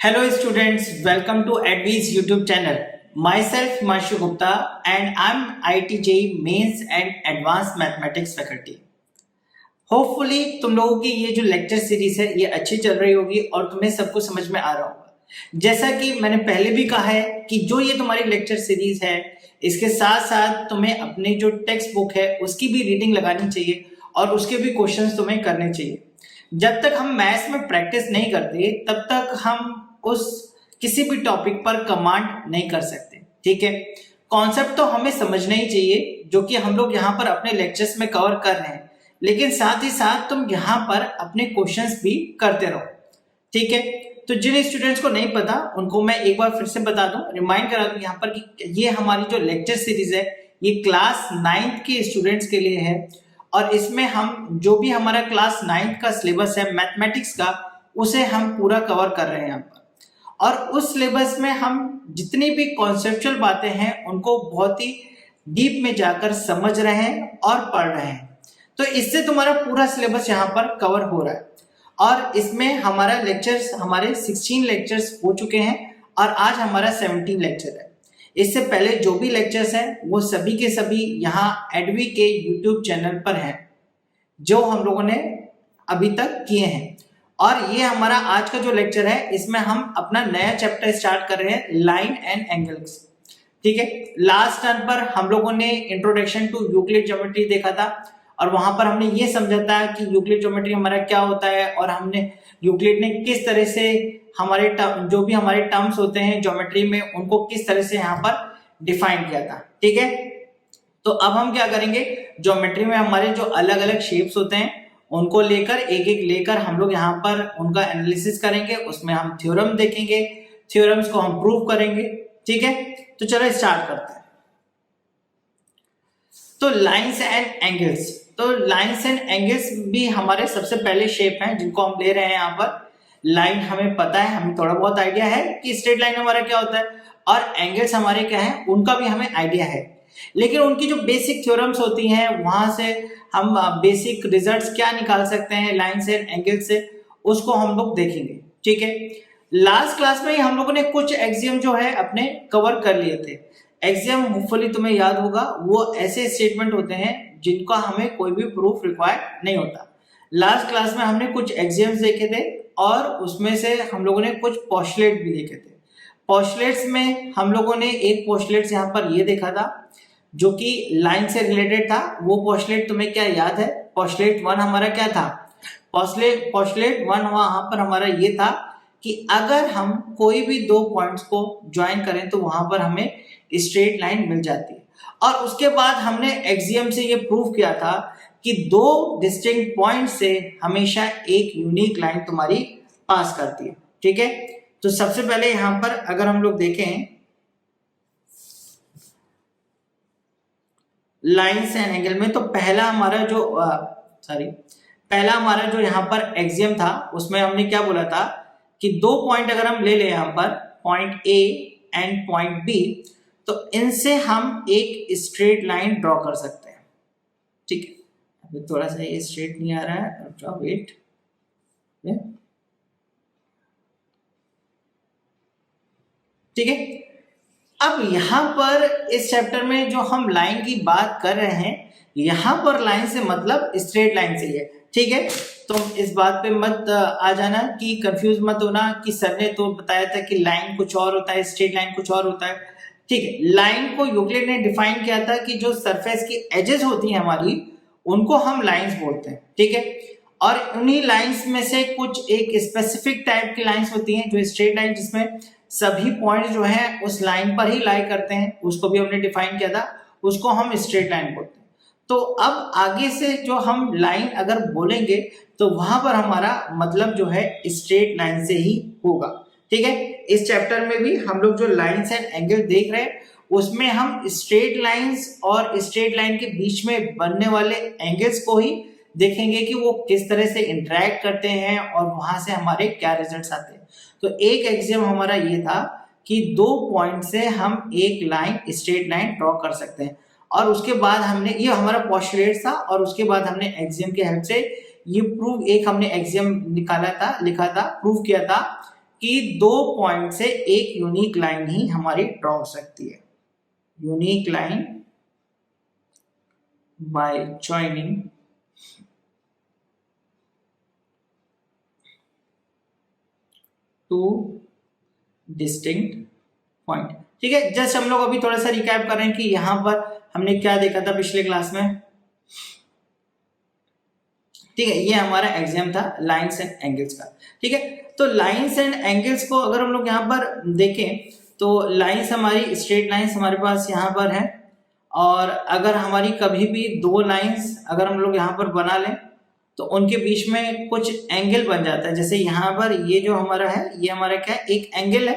Hello students, welcome to Advi's YouTube channel. Myself Himanshu Gupta and I'm IIT JEE Mains and Advanced Mathematics faculty. Hopefully तुम लोगों की ये जो lecture series है ये अच्छी चल रही होगी और तुम्हें सब कुछ समझ में आ रहा होगा। जैसा कि मैंने पहले भी कहा है कि जो ये तुम्हारी लेक्चर सीरीज है इसके साथ साथ तुम्हें अपनी जो टेक्स्ट बुक है उसकी भी रीडिंग लगानी चाहिए और उसके भी क्वेश्चंस तुम्हें करने चाहिए। जब तक हम मैथ्स में प्रैक्टिस नहीं करते तब तक हम उस किसी भी टॉपिक पर कमांड नहीं कर सकते। ठीक है, कॉन्सेप्ट तो हमें समझना ही चाहिए जो कि हम लोग यहाँ पर अपने लेक्चर्स में कवर कर रहे हैं, लेकिन साथ ही साथ तुम यहाँ पर अपने क्वेश्चंस भी करते रहो। ठीक है, तो जिन स्टूडेंट्स को नहीं पता उनको मैं एक बार फिर से बता दूं, रिमाइंड करा दूं यहाँ पर कि ये हमारी जो लेक्चर सीरीज है ये क्लास 9th के स्टूडेंट्स के लिए है और इसमें हम जो भी हमारा क्लास 9th का सिलेबस है मैथमेटिक्स का उसे हम पूरा कवर कर रहे हैं यहाँ पर। और उस सिलेबस में हम जितनी भी कॉन्सेप्चुअल बातें हैं उनको बहुत ही डीप में जाकर समझ रहे हैं और पढ़ रहे हैं। तो इससे तुम्हारा पूरा सिलेबस यहाँ पर कवर हो रहा है और इसमें हमारा लेक्चर्स हमारे 16 लेक्चर्स हो चुके हैं और आज हमारा 17 लेक्चर है। इससे पहले जो भी लेक्चर्स हैं वो सभी के सभी यहाँ एडवी के यूट्यूब चैनल पर हैं जो हम लोगों ने अभी तक किए हैं। और ये हमारा आज का जो लेक्चर है इसमें हम अपना नया चैप्टर स्टार्ट कर रहे हैं लाइन एंड एंगल्स। ठीक है, लास्ट टर्न पर हम लोगों ने इंट्रोडक्शन टू यूक्लिड ज्योमेट्री देखा था और वहां पर हमने ये समझा था कि यूक्लिड ज्योमेट्री हमारा क्या होता है और हमने यूक्लिड ने किस तरह से हमारे जो भी हमारे टर्म्स होते हैं ज्योमेट्री में उनको किस तरह से यहाँ पर डिफाइन किया था। ठीक है, तो अब हम क्या करेंगे, ज्योमेट्री में हमारे जो अलग अलग शेप्स होते हैं उनको लेकर एक एक लेकर हम लोग यहाँ पर उनका एनालिसिस करेंगे, उसमें हम थ्योरम देखेंगे, थ्योरम्स को हम प्रूव करेंगे। ठीक है, तो चलो स्टार्ट करते हैं। तो लाइंस एंड एंगल्स, तो लाइंस एंड एंगल्स भी हमारे सबसे पहले शेप हैं जिनको हम ले रहे हैं यहाँ पर। लाइन हमें पता है, हमें थोड़ा बहुत आइडिया है कि स्ट्रेट लाइन हमारा क्या होता है और एंगल्स हमारे क्या है उनका भी हमें आइडिया है, लेकिन उनकी जो बेसिक थ्योरम्स होती हैं वहां से हम बेसिक रिजल्ट्स क्या निकाल सकते हैं लाइंस एंड एंगल्स से उसको हम लोग देखेंगे। ठीक है, लास्ट क्लास में हम लोगों ने कुछ एक्सियम जो है अपने कवर कर लिए थे। एक्सियम होपफुली तुम्हें याद होगा, वो ऐसे स्टेटमेंट होते हैं जिनका हमें कोई भी प्रूफ रिक्वायर नहीं होता। लास्ट क्लास में हमने कुछ एक्सियम्स देखे थे और उसमें से हम लोगों ने कुछ पोस्टुलेट भी देखे थे। पोस्टुलेट्स में हम लोगों ने एक पोस्टुलेट यहाँ पर ये देखा था जो कि लाइन से रिलेटेड था। वो पोस्टुलेट तुम्हें क्या याद है? पोस्टुलेट 1 हमारा क्या था? पोस्टुलेट 1 वहां पर हमारा ये था कि अगर हम कोई भी दो पॉइंट्स को ज्वाइन करें तो वहां पर हमें स्ट्रेट लाइन मिल जाती है। और उसके बाद हमने एक्सियम से ये प्रूव किया था कि दो डिस्टिंक्ट पॉइंट से हमेशा एक यूनिक लाइन तुम्हारी पास करती है। ठीक है, तो सबसे पहले यहां पर अगर हम लोग देखें लाइंस एंड एंगल में, तो पहला हमारा जो यहाँ पर एक्सियम था उसमें हमने क्या बोला था कि दो पॉइंट अगर हम ले लें यहाँ पर point A and point B तो इनसे हम एक स्ट्रेट लाइन ड्रॉ कर सकते हैं। ठीक है, अभी थोड़ा सा ये स्ट्रेट नहीं आ रहा है, वेट। ठीक है, अब यहाँ पर इस चैप्टर में जो हम लाइन की बात कर रहे हैं यहाँ पर लाइन से मतलब स्ट्रेट लाइन से ही है। ठीक है, तुम इस बात पे मत आ जाना कि कंफ्यूज मत होना कि सर ने तो बताया था कि लाइन कुछ और होता है स्ट्रेट लाइन कुछ और होता है। ठीक है, लाइन को यूक्लिड ने डिफाइन किया था कि जो सरफेस की एजेस होती हैं हमारी उनको हम लाइंस बोलते हैं। ठीक है, और उन्हीं लाइंस में से कुछ एक स्पेसिफिक टाइप की लाइंस होती हैं जो स्ट्रेट लाइन जिसमें सभी पॉइंट जो हैं उस लाइन पर ही लाई करते हैं, उसको भी हमने डिफाइन किया था, उसको हम स्ट्रेट लाइन बोलते हैं। तो अब आगे से जो हम लाइन अगर बोलेंगे तो वहां पर हमारा मतलब जो है स्ट्रेट लाइन से ही होगा। ठीक है, इस चैप्टर में भी हम लोग जो लाइंस एंड एंगल देख रहे हैं उसमें हम स्ट्रेट लाइंस और स्ट्रेट लाइन के बीच में बनने वाले एंगल्स को ही देखेंगे कि वो किस तरह से इंटरेक्ट करते हैं और वहां से हमारे क्या रिजल्ट्स आते हैं। तो एक एक्सियम हमारा ये था कि दो पॉइंट से हम एक लाइन स्ट्रेट लाइन ड्रॉ कर सकते हैं और उसके बाद हमने ये हमारा पोस्टुलेट था और उसके बाद हमने एक्सियम की हेल्प से ये प्रूव एक हमने एक्सियम निकाला था, लिखा था, प्रूव किया था कि दो पॉइंट से एक यूनिक लाइन ही हमारी ड्रॉ हो सकती है। Unique line by joining two distinct point. ठीक है, जस्ट हम लोग अभी थोड़ा सा रिकैप कर रहे हैं कि यहां पर हमने क्या देखा था पिछले क्लास में। ठीक है, ये हमारा एग्जाम था लाइंस एंड एंगल्स का। ठीक है, तो लाइंस एंड एंगल्स को अगर हम लोग यहाँ पर देखें तो लाइंस हमारी स्ट्रेट लाइंस हमारे पास यहाँ पर है, और अगर हमारी कभी भी दो लाइंस अगर हम लोग यहाँ पर बना लें तो उनके बीच में कुछ एंगल बन जाता है। जैसे यहाँ पर ये जो हमारा है ये हमारा क्या है, एक एंगल है।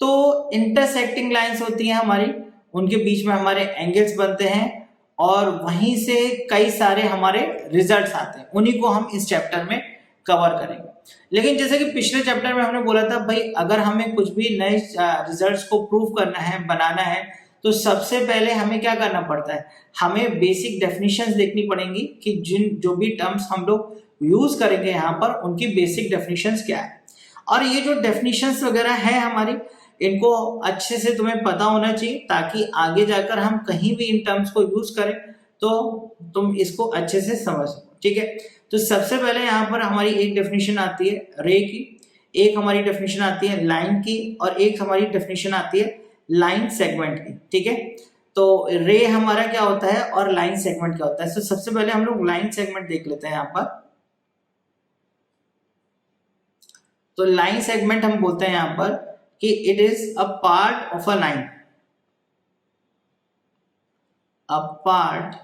तो इंटरसेक्टिंग लाइंस होती हैं हमारी, उनके बीच में हमारे एंगल्स बनते हैं और वहीं से कई सारे हमारे रिजल्ट्स आते हैं, उन्हीं को हम इस चैप्टर में कवर करेंगे। लेकिन जैसे कि पिछले चैप्टर में हमने बोला था भाई अगर हमें कुछ भी नए रिजल्ट्स को प्रूव करना है, बनाना है, तो सबसे पहले हमें क्या करना पड़ता है, हमें बेसिक डेफिनेशंस देखनी पड़ेंगी कि जो भी टर्म्स हम लोग यूज करेंगे यहाँ पर उनकी बेसिक डेफिनेशंस क्या है। और ये जो डेफिनेशंस वगैरह है हमारी, इनको अच्छे से तुम्हें पता होना चाहिए ताकि आगे जाकर हम कहीं भी इन टर्म्स को यूज करें तो तुम इसको अच्छे से समझ सको। ठीक है, तो सबसे पहले यहाँ पर हमारी एक डेफिनेशन आती है रे की, एक हमारी डेफिनेशन आती है लाइन की, और एक हमारी डेफिनेशन आती है लाइन सेगमेंट की। ठीक है, तो रे हमारा क्या होता है और लाइन सेगमेंट क्या होता है। तो सबसे पहले हम लोग लाइन सेगमेंट देख लेते हैं यहाँ पर। तो लाइन सेगमेंट हम बोलते हैं यहाँ पर कि it is a part of a line, a part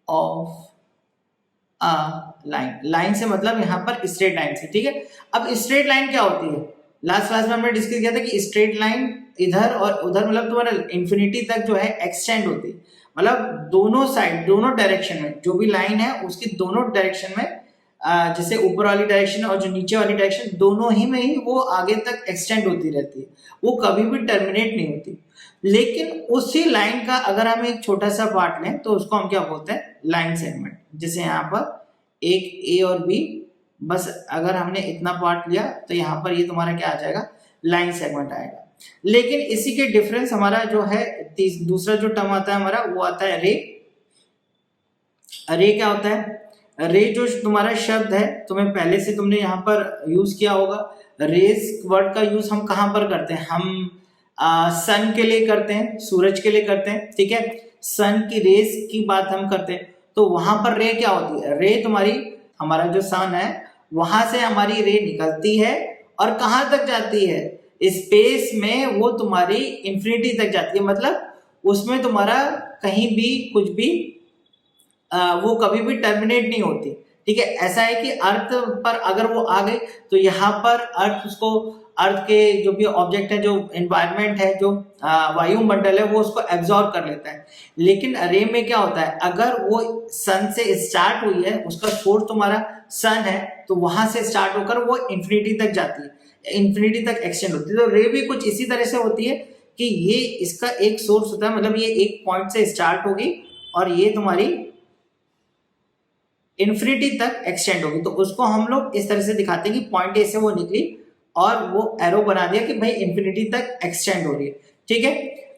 of a line. Line से मतलब यहाँ पर स्ट्रेट लाइन से। ठीक है, अब स्ट्रेट लाइन क्या होती है, लास्ट क्लास में हमने डिस्कस किया था कि स्ट्रेट लाइन इधर और उधर मतलब तुम्हारा इंफिनिटी तक जो है एक्सटेंड होती है, मतलब दोनों साइड दोनों डायरेक्शन में जो भी लाइन है उसकी दोनों डायरेक्शन में जैसे ऊपर वाली डायरेक्शन और जो नीचे वाली डायरेक्शन दोनों ही में ही वो आगे तक एक्सटेंड होती रहती है, वो कभी भी टर्मिनेट नहीं होती। लेकिन उसी लाइन का अगर हम एक छोटा सा पार्ट लें तो उसको हम क्या बोलते हैं, लाइन सेगमेंट। जैसे यहाँ पर एक ए और बी, बस अगर हमने इतना पार्ट लिया तो यहाँ पर ये तुम्हारा क्या आ जाएगा, लाइन सेगमेंट आएगा। लेकिन इसी के डिफरेंस हमारा जो है दूसरा जो टर्म आता है हमारा वो आता है रे। रे क्या होता है, रे जो तुम्हारा शब्द है तुम्हें पहले से तुमने यहाँ पर यूज किया होगा। रेज वर्ड का यूज हम कहाँ पर करते हैं, हम सन के लिए करते हैं, सूरज के लिए करते हैं। ठीक है, सन की रेज की बात हम करते हैं, तो वहां पर रे क्या होती है, रे तुम्हारी हमारा जो सन है वहां से हमारी रे निकलती है और कहाँ तक जाती है, स्पेस में, वो तुम्हारी इंफिनिटी तक जाती है। मतलब उसमें तुम्हारा कहीं भी कुछ भी वो कभी भी टर्मिनेट नहीं होती। ठीक है, ऐसा है कि अर्थ पर अगर वो आ गई तो यहाँ पर अर्थ उसको, अर्थ के जो भी ऑब्जेक्ट है, जो एनवायरनमेंट है, जो वायुमंडल है, वो उसको एब्जॉर्ब कर लेता है। लेकिन रे में क्या होता है, अगर वो सन से स्टार्ट हुई है, उसका सोर्स तुम्हारा सन है, तो वहां से स्टार्ट होकर वो इंफिनिटी तक जाती है, इंफिनिटी तक एक्सटेंड होती है। तो रे भी कुछ इसी तरह से होती है कि ये इसका एक सोर्स होता है, मतलब ये एक पॉइंट से स्टार्ट होगी और ये तुम्हारी इंफिनिटी तक एक्सटेंड होगी। तो उसको हम लोग इस तरह से दिखाते हैं कि पॉइंट ए से वो निकली और वो एरो बना दिया कि भाई इंफिनिटी तक एक्सटेंड हो रही है। ठीक है,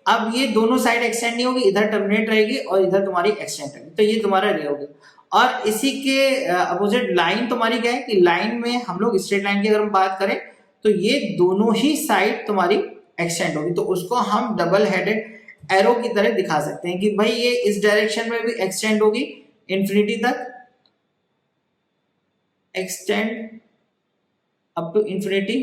अब ये दोनों साइड एक्सटेंड नहीं होगी, इधर टर्मिनेट रहेगी और इधर तुम्हारी एक्सटेंड रहेगी, तो ये तुम्हारा रे होगी। और इसी के अपोजिट लाइन तुम्हारी क्या है कि लाइन में हम लोग स्ट्रेट लाइन की अगर हम बात करें तो ये दोनों ही साइड तुम्हारी एक्सटेंड होगी, तो उसको हम डबल हेडेड एरो की तरह दिखा सकते हैं कि भाई ये इस डायरेक्शन में भी एक्सटेंड होगी इंफिनिटी तक, एक्सटेंड अप टू इंफिनिटी,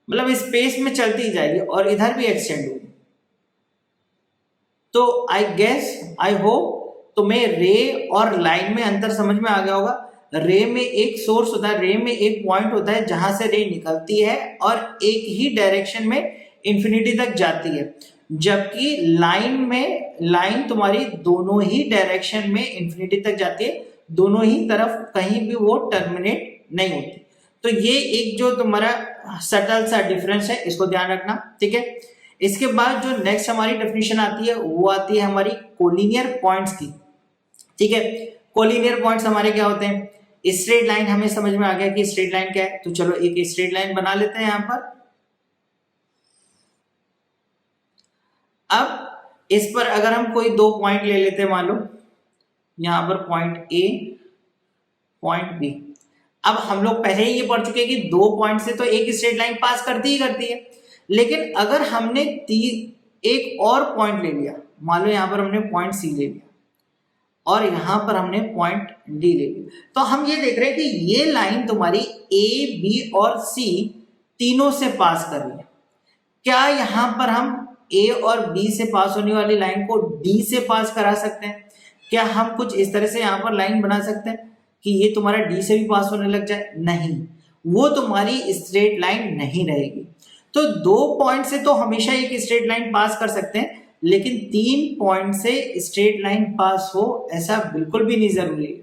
मतलब स्पेस में चलती जाएगी और इधर भी एक्सटेंड होगी। तो आई गेस, आई होप तुम्हें रे और लाइन में अंतर समझ में आ गया होगा। रे में एक सोर्स होता है, रे में एक पॉइंट होता है जहां से रे निकलती है और एक ही डायरेक्शन में इंफिनिटी तक जाती है, जबकि लाइन में, लाइन तुम्हारी दोनों ही डायरेक्शन में इंफिनिटी तक जाती है, दोनों ही तरफ कहीं भी वो टर्मिनेट नहीं होती। तो ये एक जो तुम्हारा सटल सा डिफरेंस है, इसको ध्यान रखना। ठीक है, इसके बाद जो नेक्स्ट हमारी डेफिनेशन आती है वो आती है हमारी कोलिनियर पॉइंट्स की। ठीक है, कोलिनियर पॉइंट्स हमारे क्या होते हैं, स्ट्रेट लाइन हमें समझ में आ गया कि स्ट्रेट लाइन क्या है, तो चलो एक स्ट्रेट लाइन बना लेते हैं यहां पर। अब इस पर अगर हम कोई दो पॉइंट ले लेते हैं, मान लो यहां पर पॉइंट ए, पॉइंट बी। अब हम लोग पहले ही ये पढ़ चुके हैं कि दो पॉइंट से तो एक स्ट्रेट लाइन पास करती ही करती है, लेकिन अगर हमने एक और पॉइंट ले लिया, मान लो यहां पर हमने पॉइंट सी ले लिया और यहां पर हमने पॉइंट डी ले लिया, तो हम ये देख रहे हैं कि ये लाइन तुम्हारी ए, बी और सी तीनों से पास कर रही है। क्या यहां पर हम ए और बी से पास होने वाली लाइन को डी से पास करा सकते हैं? क्या हम कुछ इस तरह से यहां पर लाइन बना सकते हैं कि ये तुम्हारा डी से भी पास होने लग जाए? नहीं, वो तुम्हारी स्ट्रेट लाइन नहीं रहेगी। तो दो पॉइंट से तो हमेशा एक स्ट्रेट लाइन पास कर सकते हैं, लेकिन तीन पॉइंट से स्ट्रेट लाइन पास हो ऐसा बिल्कुल भी नहीं जरूरी है।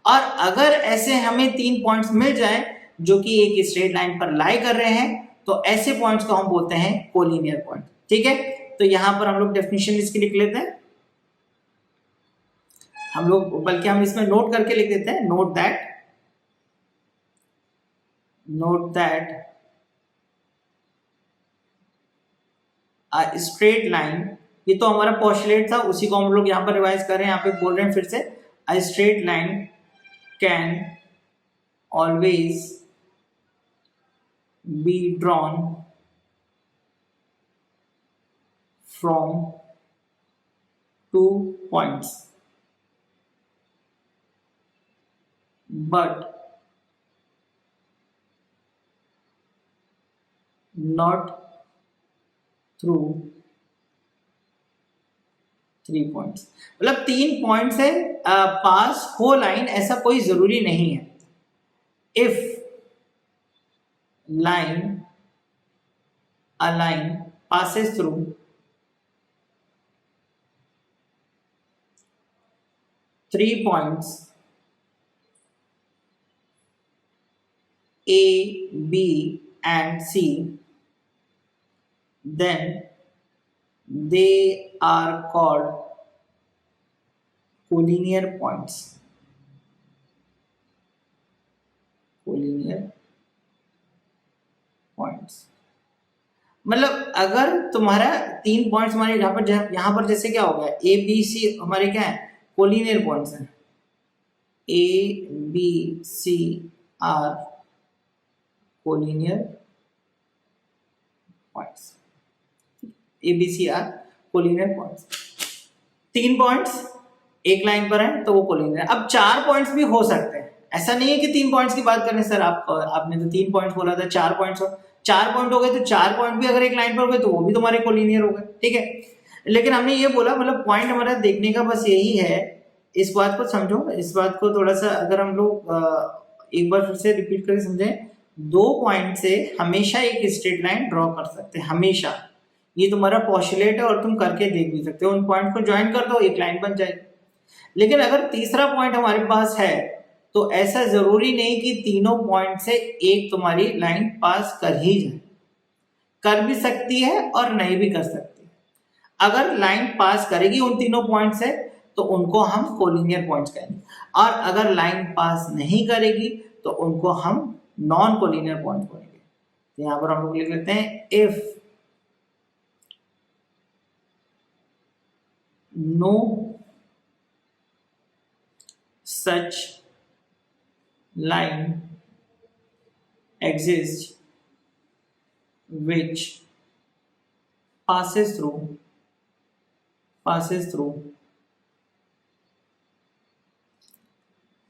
और अगर ऐसे हमें तीन पॉइंट्स मिल जाए जो कि एक स्ट्रेट लाइन पर लाई कर रहे हैं, तो ऐसे पॉइंट्स को हम बोलते हैं कोलिनियर पॉइंट। ठीक है, तो यहां पर हम लोग डेफिनेशन इसकी लिख लेते हैं, हम लोग बल्कि हम इसमें नोट करके लिख देते हैं, note that a straight line, ये तो हमारा पोस्टुलेट था, उसी को हम लोग यहाँ पर रिवाइज कर रहे हैं, यहाँ पे बोल रहे हैं फिर से, a straight line can always be drawn from 2 points but not through 3 points। मतलब 3 पॉइंट से पास हो लाइन, ऐसा कोई जरूरी नहीं है। If a line passes through 3 points A, B and C, then they are called collinear points। collinear points मतलब अगर तुम्हारा 3 पॉइंट्स हमारे यहाँ पर जैसे क्या हो गया, ए बी सी हमारे क्या है, कोलिनियर पॉइंट्स हैं। A B C are collinear points, A B C are collinear points. 3 points एक लाइन पर है तो वो कोलिनियर। अब 4 पॉइंट्स भी हो सकते हैं, ऐसा नहीं है कि 3 पॉइंट्स की बात करें सर, आपने तो 3 पॉइंट्स बोला था, 4 पॉइंट्स हो, 4 पॉइंट हो गए तो 4 पॉइंट भी अगर एक लाइन पर हो गए तो वो भी तुम्हारे कोलिनियर हो गए। ठीक है, लेकिन हमने ये बोला, मतलब पॉइंट हमारा देखने का बस यही है, इस बात को समझो, इस बात को थोड़ा सा अगर हम लोग एक बार फिर से रिपीट करके समझें, 2 पॉइंट से हमेशा एक स्ट्रेट लाइन ड्रॉ कर सकते हैं, हमेशा। ये तुम्हारा पोस्टुलेट है और तुम करके देख भी सकते हो, उन पॉइंट को ज्वाइन कर दो, एक लाइन बन जाएगी। लेकिन अगर तीसरा पॉइंट हमारे पास है तो ऐसा जरूरी नहीं कि तीनों पॉइंट से एक तुम्हारी लाइन पास कर ही जाए, कर भी सकती है और नहीं भी कर सकती। अगर लाइन पास करेगी उन तीनों पॉइंट से तो उनको हम कोलिनियर पॉइंट्स कहेंगे, और अगर लाइन पास नहीं करेगी तो उनको हम नॉन कोलिनियर पॉइंट्स बोलेंगे। तो यहां पर हम लोग लिख लेते हैं, if no such line exists which passes through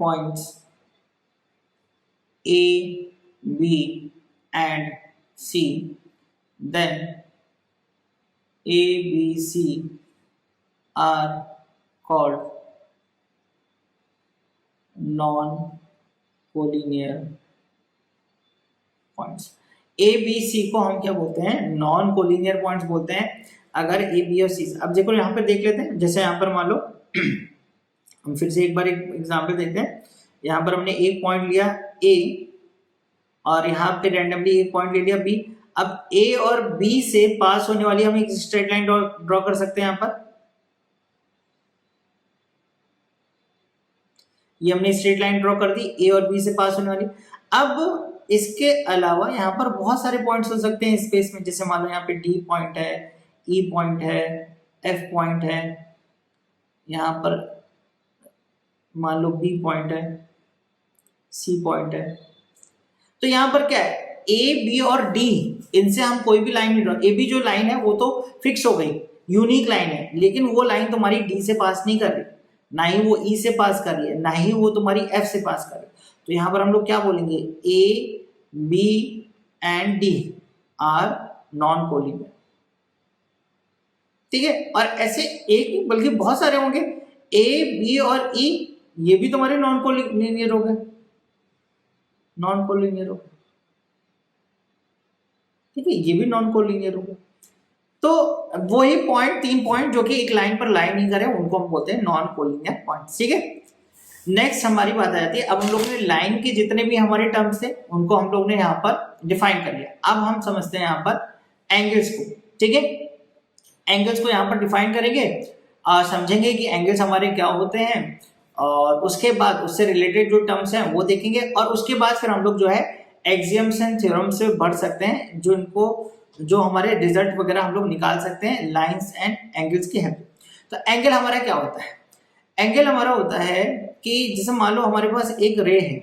points A, B and C, then A, B, C are called non collinear points. A B C को हम क्या बोलते हैं, नॉन कोलिनियर पॉइंट्स बोलते हैं। अगर ए बी और सी, अब देखो यहाँ पर देख लेते हैं, जैसे यहाँ पर मान लो हम फिर से एक बार एक एग्जांपल देखते हैं। यहाँ पर हमने एक पॉइंट लिया ए और यहाँ पे रैंडमली एक पॉइंट ले लिया बी। अब ए और बी से पास होने वाली हम एक स्ट्रेट लाइन ड्रॉ कर सकते हैं। यहाँ पर ये हमने स्ट्रेट लाइन ड्रॉ कर दी ए और बी से पास होने वाली। अब इसके अलावा यहाँ पर बहुत सारे पॉइंट्स हो सकते हैं स्पेस में, जैसे मान लो यहाँ पे डी पॉइंट है, ई पॉइंट है, एफ पॉइंट है, यहाँ पर मान लो बी पॉइंट है, सी पॉइंट है। तो यहाँ पर क्या है, ए बी और डी, इनसे हम कोई भी लाइन नहीं ड्रॉ। ए बी जो लाइन है वो तो फिक्स हो गई, यूनिक लाइन है, लेकिन वो लाइन तुम्हारी डी से पास नहीं कर रही, ना ही वो ई से पास कर रही है, ना ही वो तुम्हारी एफ से पास कर रही है। तो यहाँ पर हम लोग क्या बोलेंगे, A B and D are non collinear. ठीक है, और ऐसे एक बल्कि बहुत सारे होंगे, ए बी और ई ये भी तुम्हारे नॉन कोलिनियर हो गए, नॉन कोलिनियर हो गए। ठीक है, ये भी नॉन कोलिनियर हो गए। तो वही पॉइंट, 3 पॉइंट जो कि एक लाइन पर लाइन नहीं करे, उनको हम बोलते हैं नॉन कोलिनियर पॉइंट। ठीक है, नेक्स्ट हमारी बात आ जाती है, अब हम लोगों ने लाइन के जितने भी हमारे टर्म्स थे उनको हम लोग ने यहाँ पर डिफाइन कर लिया। अब हम समझते हैं यहाँ पर एंगल्स को। ठीक है, एंगल्स को यहाँ पर डिफाइन करेंगे और समझेंगे कि एंगल्स हमारे क्या होते हैं, और उसके बाद उससे रिलेटेड जो टर्म्स हैं वो देखेंगे, और उसके बाद फिर हम लोग जो है एक्सियम्स एंड थ्योरम्स से बढ़ सकते हैं, जो इनको जो हमारे रिजल्ट वगैरह हम लोग निकाल सकते हैं लाइंस एंड एंगल्स की हेल्प। तो एंगल हमारा क्या होता है, एंगल हमारा होता है कि जैसे मान लो हमारे पास एक रे है,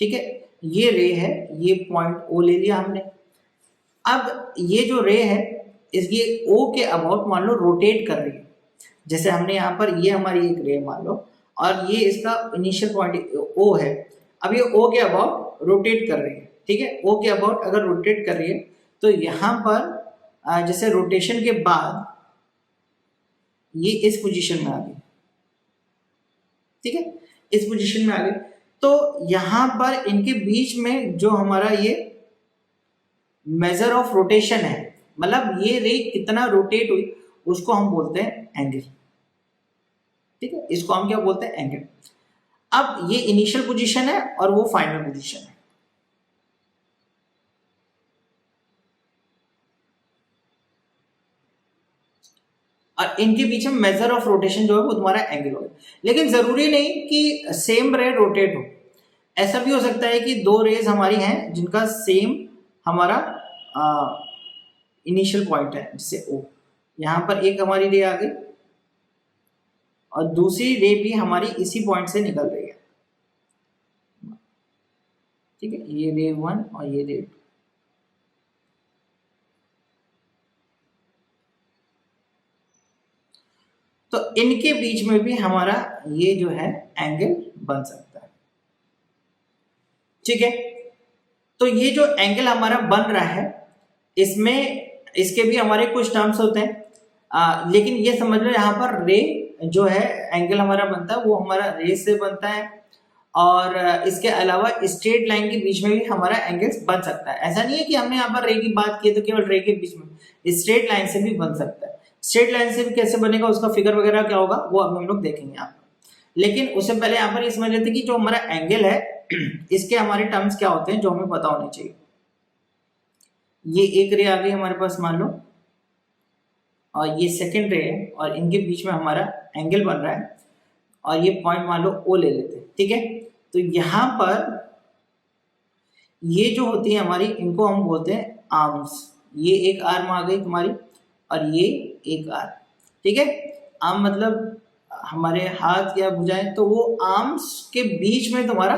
ठीक है, ये रे है, ये पॉइंट ओ ले लिया हमने। अब ये जो रे है ये ओ के अबाउट मान लो रोटेट कर रही है, जैसे हमने यहाँ पर ये हमारी एक रे मान लो, और ये इसका इनिशियल पॉइंट ओ है। अब ये ओ के अबाउट रोटेट कर रही है। ठीक है, ओ के अबाउट अगर रोटेट कर रही है तो यहाँ पर जैसे रोटेशन के बाद ये इस पोजीशन में आ गई। ठीक है, इस पोजीशन में आ गई, तो यहाँ पर इनके बीच में जो हमारा ये मेजर ऑफ रोटेशन है, मतलब ये रे कितना रोटेट हुई, उसको हम बोलते हैं एंगल। ठीक है, इसको हम क्या बोलते हैं, एंगल। अब ये इनिशियल पोजीशन है और वो फाइनल पोजीशन है। और इनके बीच में मेजर ऑफ रोटेशन जो है वो तुम्हारा एंगल होगा। लेकिन जरूरी नहीं कि सेम रे रोटेट हो, ऐसा भी हो सकता है कि दो रेज हमारी हैं जिनका सेम हमारा इनिशियल पॉइंट है, जैसे ओ, यहाँ पर एक हमारी रे आ गई और दूसरी रे भी हमारी इसी पॉइंट से निकल रही है। ठीक है, ये रे 1 और ये रे 2। तो इनके बीच में भी हमारा ये जो है एंगल बन सकता है। ठीक है, तो ये जो एंगल हमारा बन रहा है इसमें इसके भी हमारे कुछ टर्म्स होते हैं, लेकिन ये समझ लो यहाँ पर रे जो है एंगल हमारा बनता है वो हमारा रे से बनता है, और इसके अलावा स्ट्रेट लाइन के बीच में भी हमारा एंगल्स बन सकता है। ऐसा नहीं है कि हमने यहाँ पर रे की बात की तो केवल रे के बीच में, स्ट्रेट लाइन से भी बन सकता है। स्ट्रेट लाइन से भी कैसे बनेगा, उसका फिगर वगैरह क्या होगा वो अब हम लोग देखेंगे यहाँ पर। लेकिन उससे पहले यहाँ पर ये समझ लेते कि जो हमारा एंगल है इसके हमारे टर्म्स क्या होते हैं जो हमें पता होने चाहिए। ये एक रे आ गई हमारे पास मान लो, और ये सेकंड रे है, और इनके बीच में हमारा एंगल बन रहा है, और ये पॉइंट मान लो ओ ले लेते हैं। ठीक है, तो यहाँ पर ये जो होती है हमारी, इनको हम बोलते हैं आर्म्स। ये एक आर्म आ गई तुम्हारी और ये एक आर्म। ठीक है, आर्म मतलब हमारे हाथ या भुजाएं, तो वो आर्म्स के बीच में तुम्हारा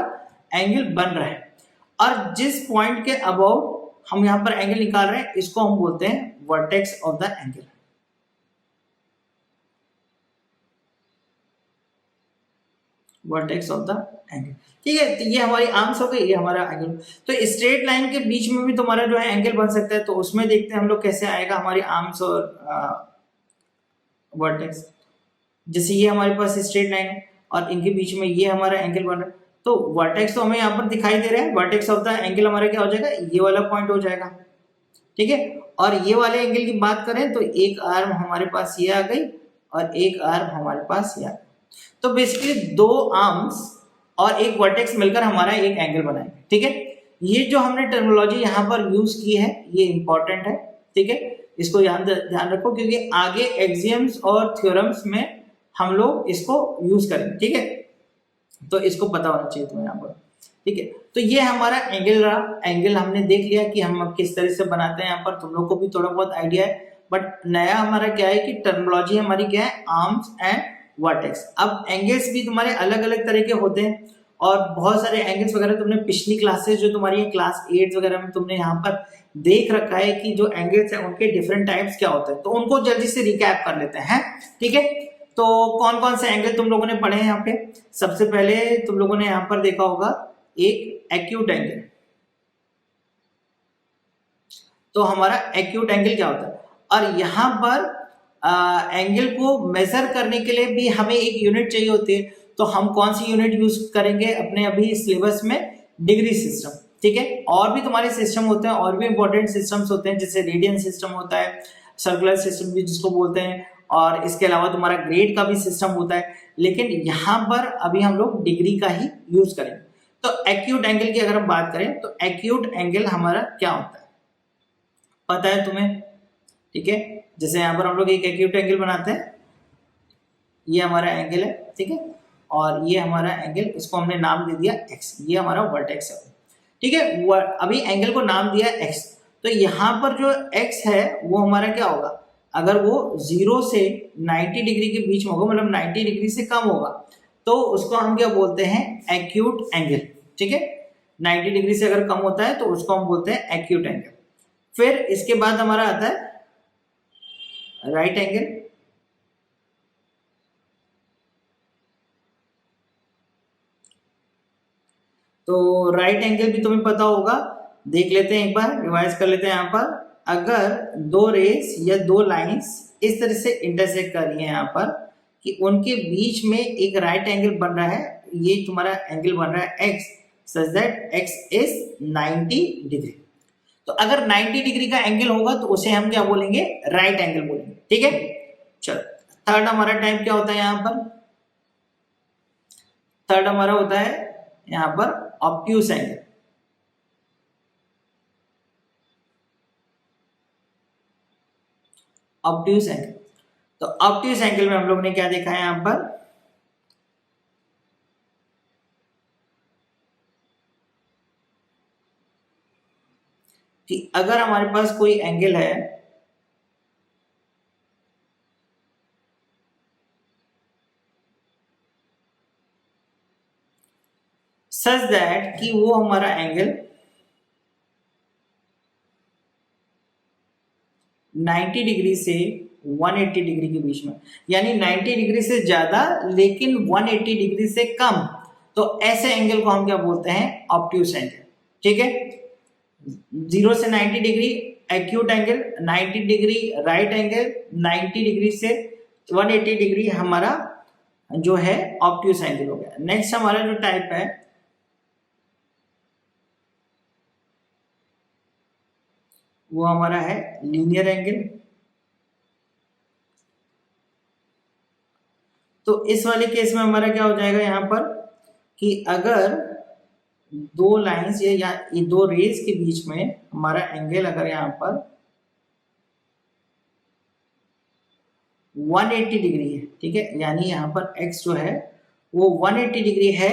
एंगल बन रहा है, और जिस पॉइंट के अबाउट हम यहाँ पर एंगल निकाल रहे हैं इसको हम बोलते हैं vertex of the angle. Vertex of the angle. ठीक है, तो ये हमारी आर्म्स हो गई, ये हमारा एंगल। तो स्ट्रेट लाइन के बीच में भी तुम्हारा जो है एंगल बन सकता है, तो उसमें देखते हैं हम लोग कैसे आएगा हमारी आर्म्स और वर्टेक्स। जैसे ये हमारे पास स्ट्रेट लाइन है और इनके बीच में ये हमारा एंगल बन रहा है, तो वर्टेक्स तो हमें यहाँ पर दिखाई दे रहा है। वर्टेक्स ऑफ द एंगल हमारा क्या हो जाएगा, ये वाला पॉइंट हो जाएगा। ठीक है, और ये वाले एंगल की बात करें तो एक आर्म हमारे पास ये आ गई और एक आर्म हमारे पास ये आ गई। तो बेसिकली दो आर्म्स और एक वर्टेक्स मिलकर हमारा एक एंगल बनाएंगे। ठीक है, ये जो हमने टर्मिनोलॉजी यहाँ पर यूज की है ये इंपॉर्टेंट है। ठीक है, इसको ध्यान रखो, क्योंकि आगे एक्सियम्स और थ्योरम्स में हम लोग इसको यूज करेंगे, ठीक है। तो इसको पता होना चाहिए तुम्हें यहाँ पर, ठीक है। तो ये हमारा एंगल रहा, एंगल हमने देख लिया कि हम किस तरह से बनाते हैं। यहाँ पर तुम लोग को भी थोड़ा बहुत आइडिया है, बट नया हमारा क्या है कि टर्मिनोलॉजी हमारी क्या है, आर्म्स एंड वर्टेक्स। अब एंगल्स भी तुम्हारे अलग अलग तरह के होते हैं और बहुत सारे एंगल्स वगैरह तुमने पिछली क्लासेस जो तुम्हारी क्लास 8 वगैरह में तुमने यहाँ पर देख रखा है कि जो एंगल्स है उनके डिफरेंट टाइप्स क्या होते हैं, तो उनको जल्दी से रिकैप कर लेते हैं, ठीक है। तो कौन कौन से एंगल तुम लोगों ने पढ़े हैं यहाँ पे? सबसे पहले तुम लोगों ने यहाँ पर देखा होगा एक एक्यूट एंगल। तो हमारा एक्यूट एंगल क्या होता है, और यहाँ पर एंगल को मेजर करने के लिए भी हमें एक यूनिट चाहिए होती है। तो हम कौन सी यूनिट यूज करेंगे अपने अभी सिलेबस में? डिग्री सिस्टम, ठीक है। और भी तुम्हारे सिस्टम होते हैं, और भी इंपॉर्टेंट सिस्टम्स होते हैं, जैसे रेडियन सिस्टम होता है, सर्कुलर सिस्टम भी जिसको बोलते हैं, और इसके अलावा तुम्हारा ग्रेड का भी सिस्टम होता है। लेकिन यहाँ पर अभी हम लोग डिग्री का ही यूज करेंगे। तो एक्यूट एंगल की अगर हम बात करें तो एक्यूट एंगल हमारा क्या होता है पता है तुम्हें, ठीक है। जैसे यहाँ पर हम लोग एक एक्यूट एंगल बनाते हैं, ये हमारा एंगल है, ठीक है, और ये हमारा एंगल, इसको हमने नाम दे दिया एक्स, ये हमारा वर्टेक्स है, ठीक है। अभी एंगल को नाम दिया एक्स, तो यहाँ पर जो एक्स है वो हमारा क्या होगा, अगर वो 0 से 90 डिग्री के बीच में होगा, मतलब 90 डिग्री से कम होगा, तो उसको हम क्या बोलते हैं? एक्यूट एंगल, ठीक है। 90 डिग्री से अगर कम होता है तो उसको हम बोलते हैं एक्यूट एंगल। फिर इसके बाद हमारा आता है राइट एंगल। तो राइट एंगल भी तुम्हें पता होगा, देख लेते हैं एक बार, रिवाइज कर लेते हैं। यहाँ पर अगर दो रेस या दो लाइंस इस तरह से इंटरसेक्ट कर रही है यहाँ पर कि उनके बीच में एक राइट एंगल बन रहा है, ये तुम्हारा एंगल बन रहा है x, such that x is 90 degree. तो अगर 90 डिग्री का एंगल होगा तो उसे हम क्या बोलेंगे? राइट एंगल बोलेंगे, ठीक है। चलो, थर्ड हमारा टाइप क्या होता है यहाँ पर? थर्ड हमारा होता है यहाँ पर ऑब्ट्यूस एंगल। ऑब्ट्यूस एंगल, तो ऑब्ट्यूस एंगल में हम लोग ने क्या देखा है यहाँ पर? कि अगर हमारे पास कोई एंगल है सच दैट कि वो हमारा एंगल 90 डिग्री से 180 डिग्री के बीच में, यानी 90 डिग्री से ज्यादा लेकिन 180 डिग्री से कम, तो ऐसे एंगल को हम क्या बोलते हैं? ऑब्ट्यूस एंगल, ठीक है। 0 से 90 degree acute angle, 90 degree right angle, 90 degree से 180 डिग्री हमारा जो है ऑब्ट्यूस एंगल हो गया। नेक्स्ट हमारा जो टाइप है वो हमारा है लीनियर एंगल। तो इस वाले केस में हमारा क्या हो जाएगा यहाँ पर कि अगर दो लाइंस या ये दो रेज के बीच में हमारा एंगल अगर यहाँ पर 180 डिग्री है, ठीक है, यानी यहाँ पर x जो है वो 180 डिग्री है,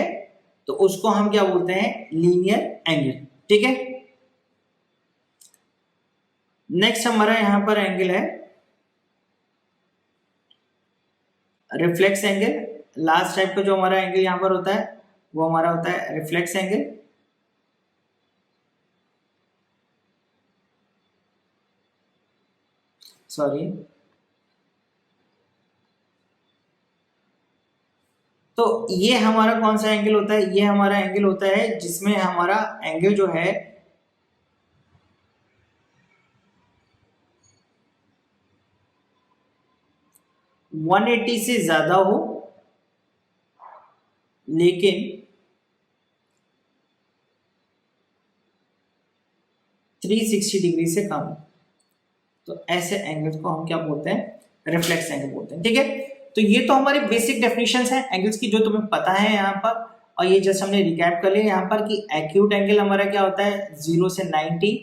तो उसको हम क्या बोलते हैं? लीनियर एंगल, ठीक है। नेक्स्ट हमारा यहाँ पर एंगल है रिफ्लेक्स एंगल। लास्ट टाइप का जो हमारा एंगल यहाँ पर होता है वो हमारा होता है रिफ्लेक्स एंगल। सॉरी, तो ये हमारा कौन सा एंगल होता है? ये हमारा एंगल होता है जिसमें हमारा एंगल जो है वन 180 से ज्यादा हो लेकिन 360 डिग्री से कम, तो ऐसे एंगल्स को हम क्या बोलते हैं? रिफ्लेक्स एंगल बोलते हैं, ठीक है। तो ये तो हमारे बेसिक डेफिनेशंस हैं एंगल्स की जो तुम्हें पता है यहाँ पर, और ये जस्ट हमने रिकैप कर लिया यहाँ पर कि एक्यूट एंगल हमारा क्या होता है? 0 से 90,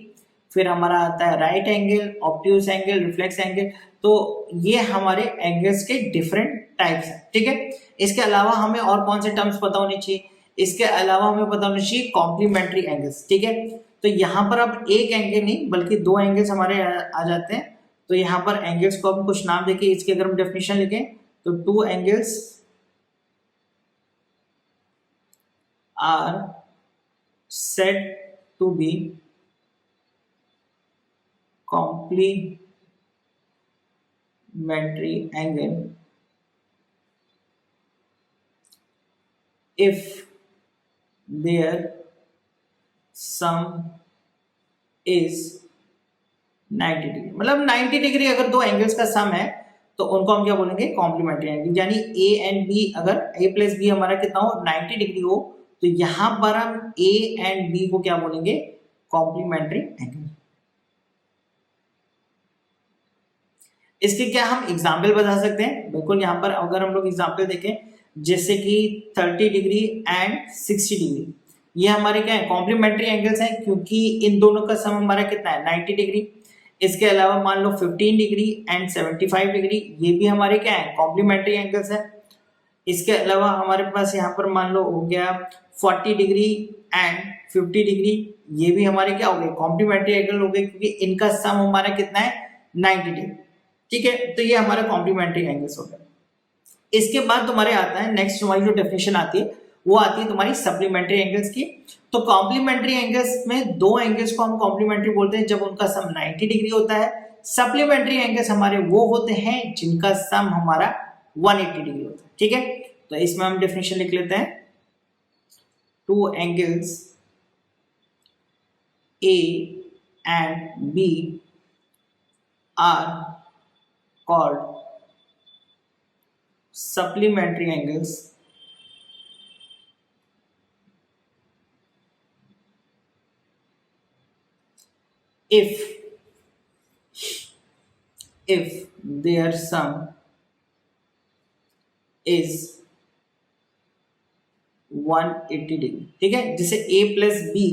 फिर हमारा आता है right angle, obtuse angle, reflex angle. तो ये हमारे एंगल्स के डिफरेंट टाइप्स हैं, ठीक है। इसके अलावा हमें और कौन से टर्म्स पता होने चाहिए, इसके अलावा हमें पता होना चाहिए कॉम्प्लीमेंट्री एंगल्स, ठीक है। तो यहाँ पर अब एक एंगल नहीं बल्कि दो एंगल्स हमारे आ जाते हैं। तो यहाँ पर एंगल्स को हम कुछ नाम देके इसके अगर हम डेफिनेशन लिखें तो two angles are said to be complementary angle if their sum is 90 degree. मतलब 90 डिग्री अगर दो एंगल्स का सम है तो उनको हम क्या बोलेंगे, कॉम्प्लीमेंट्री एंगल। यानी ए एंड बी, अगर ए प्लस बी हमारा कितना हो 90 डिग्री हो, तो यहां पर हम ए एंड बी को क्या बोलेंगे, कॉम्प्लीमेंट्री एंगल। इसके क्या हम एग्जाम्पल बता सकते हैं, बिल्कुल। यहां पर अगर हम लोग एग्जाम्पल देखें जैसे कि 30 डिग्री एंड 60 डिग्री, ये हमारे क्या है, कॉम्प्लीमेंट्री एंगल्स हैं, क्योंकि इन दोनों का सम हमारा कितना है 90 डिग्री। इसके अलावा मान लो 15 डिग्री एंड 75 डिग्री, ये भी हमारे क्या है, कॉम्प्लीमेंट्री एंगल्स है। इसके अलावा हमारे पास यहाँ पर मान लो हो गया 40 डिग्री एंड 50 डिग्री, ये भी हमारे क्या हो गए, कॉम्प्लीमेंट्री एंगल हो गए, क्योंकि इनका सम हमारा कितना है 90 डिग्री, ठीक है। तो ये हमारा कॉम्प्लीमेंट्री एंगल्स हो गए। इसके बाद तुम्हारे आता है नेक्स्ट, हमारी जो डेफिनेशन आती है वो आती है तुम्हारी सप्लीमेंट्री एंगल्स की। तो कॉम्प्लीमेंट्री एंगल्स में दो एंगल्स को हम कॉम्प्लीमेंट्री बोलते हैं जब उनका सम 90 डिग्री होता है। सप्लीमेंट्री एंगल्स हमारे वो होते हैं जिनका सम हमारा 180 डिग्री होता है, ठीक है। तो इसमें हम डेफिनेशन लिख लेते हैं, two angles A and B are called supplementary angles if their sum is 180 degree, ठीक है। जैसे a plus B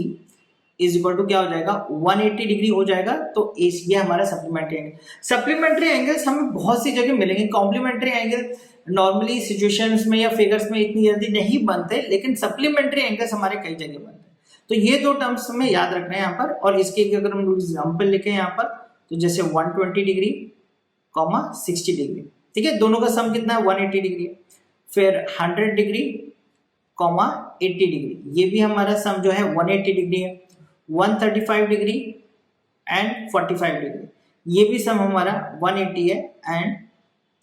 is equal to क्या हो जाएगा, 180 डिग्री हो जाएगा। तो ये हमारा सप्लीमेंट्री एंगल। सप्लीमेंट्री एंगल्स हमें बहुत सी जगह मिलेंगे। कॉम्प्लीमेंट्री एंगल नॉर्मली सिचुएशंस में या फिगर्स में इतनी जल्दी नहीं बनते, लेकिन सप्लीमेंट्री एंगल्स हमारे कई जगह बनते हैं। तो ये दो टर्म्स हमें याद रखना है यहाँ पर। और इसके अगर हम एग्जाम्पल लिखें यहाँ पर, तो जैसे 120 डिग्री कॉमा 60 डिग्री, ठीक है, दोनों का सम कितना है 180 डिग्री। फिर 100 डिग्री कॉमा 80 डिग्री, ये भी हमारा सम जो है 180 डिग्री है। 135 डिग्री एंड 45 डिग्री, ये भी सम हमारा 180 है। And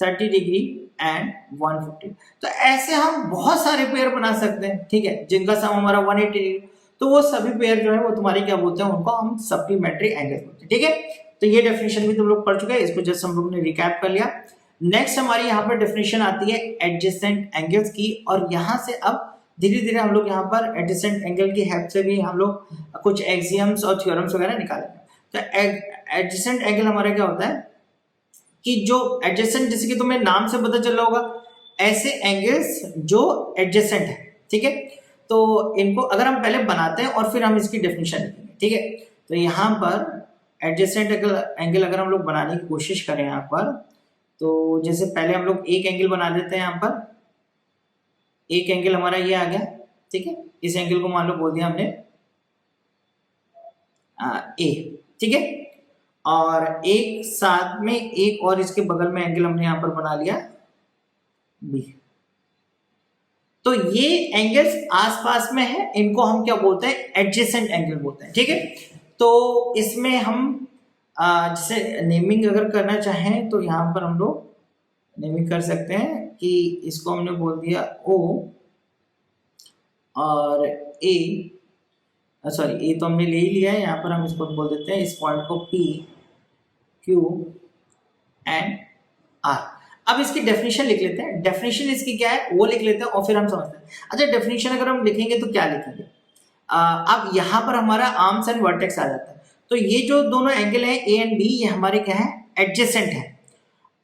30 degree and 150। तो ऐसे हम बहुत सारे पेयर बना सकते हैं, ठीक है, जिनका सम हमारा 180 डिग्री। तो वो सभी पेयर जो है वो तुम्हारे क्या बोलते हैं, उनको हम सप्लीमेंट्री एंगल बोलते हैं, ठीक है। तो ये डेफिनेशन भी तुम लोग पढ़ चुके हैं, इसको जस्ट हम लोग ने रिकैप कर लिया। नेक्स्ट हमारी यहाँ पर डेफिनेशन आती है एडजेसेंट एंगल्स की। और यहाँ से अब धीरे धीरे हम लोग यहाँ पर एडजेसेंट एंगल की हेल्प से भी हम लोग कुछ एक्सियम्स और थ्योरम्स वगैरह निकालेंगे। तो एडजेसेंट एंगल हमारा क्या होता है कि जो एडजेसेंट, जैसे कि तुम्हें नाम से पता चल रहा होगा, ऐसे एंगल्स जो एडजेसेंट है, ठीक है। तो इनको अगर हम पहले बनाते हैं और फिर हम इसकी डेफिनेशन लिखेंगे, ठीक है। तो यहाँ पर एडजेसेंट एंगल अगर हम लोग बनाने की कोशिश करें यहाँ पर, तो जैसे पहले हम लोग एक एंगल बना देते हैं। यहाँ पर एक एंगल हमारा ये आ गया, ठीक है। इस एंगल को मान लो बोल दिया हमने ए, ठीक है। और एक साथ में एक और इसके बगल में एंगल हमने यहाँ पर बना लिया बी। तो ये एंगल्स आसपास में है, इनको हम क्या बोलते हैं, एडजेसेंट एंगल बोलते हैं, ठीक है। तो इसमें हम जैसे नेमिंग अगर करना चाहें तो यहाँ पर हम लोग नेमिंग कर सकते हैं कि इसको हमने बोल दिया ओ और ए, सॉरी ए तो हमने ले ही लिया है, यहाँ पर हम इसको बोल देते हैं, इस पॉइंट को पी क्यू एंड आर। अब इसकी डेफिनेशन लिख लेते हैं। डेफिनेशन इसकी क्या है वो लिख लेते हैं और फिर हम समझते हैं। अच्छा, डेफिनेशन अगर हम लिखेंगे तो क्या लिखेंगे, अब यहाँ पर हमारा आर्म्स एंड वर्टेक्स आ जाता है। तो ये जो दोनों एंगल हैं ए एंड बी, ये हमारे क्या है, एडजेसेंट है।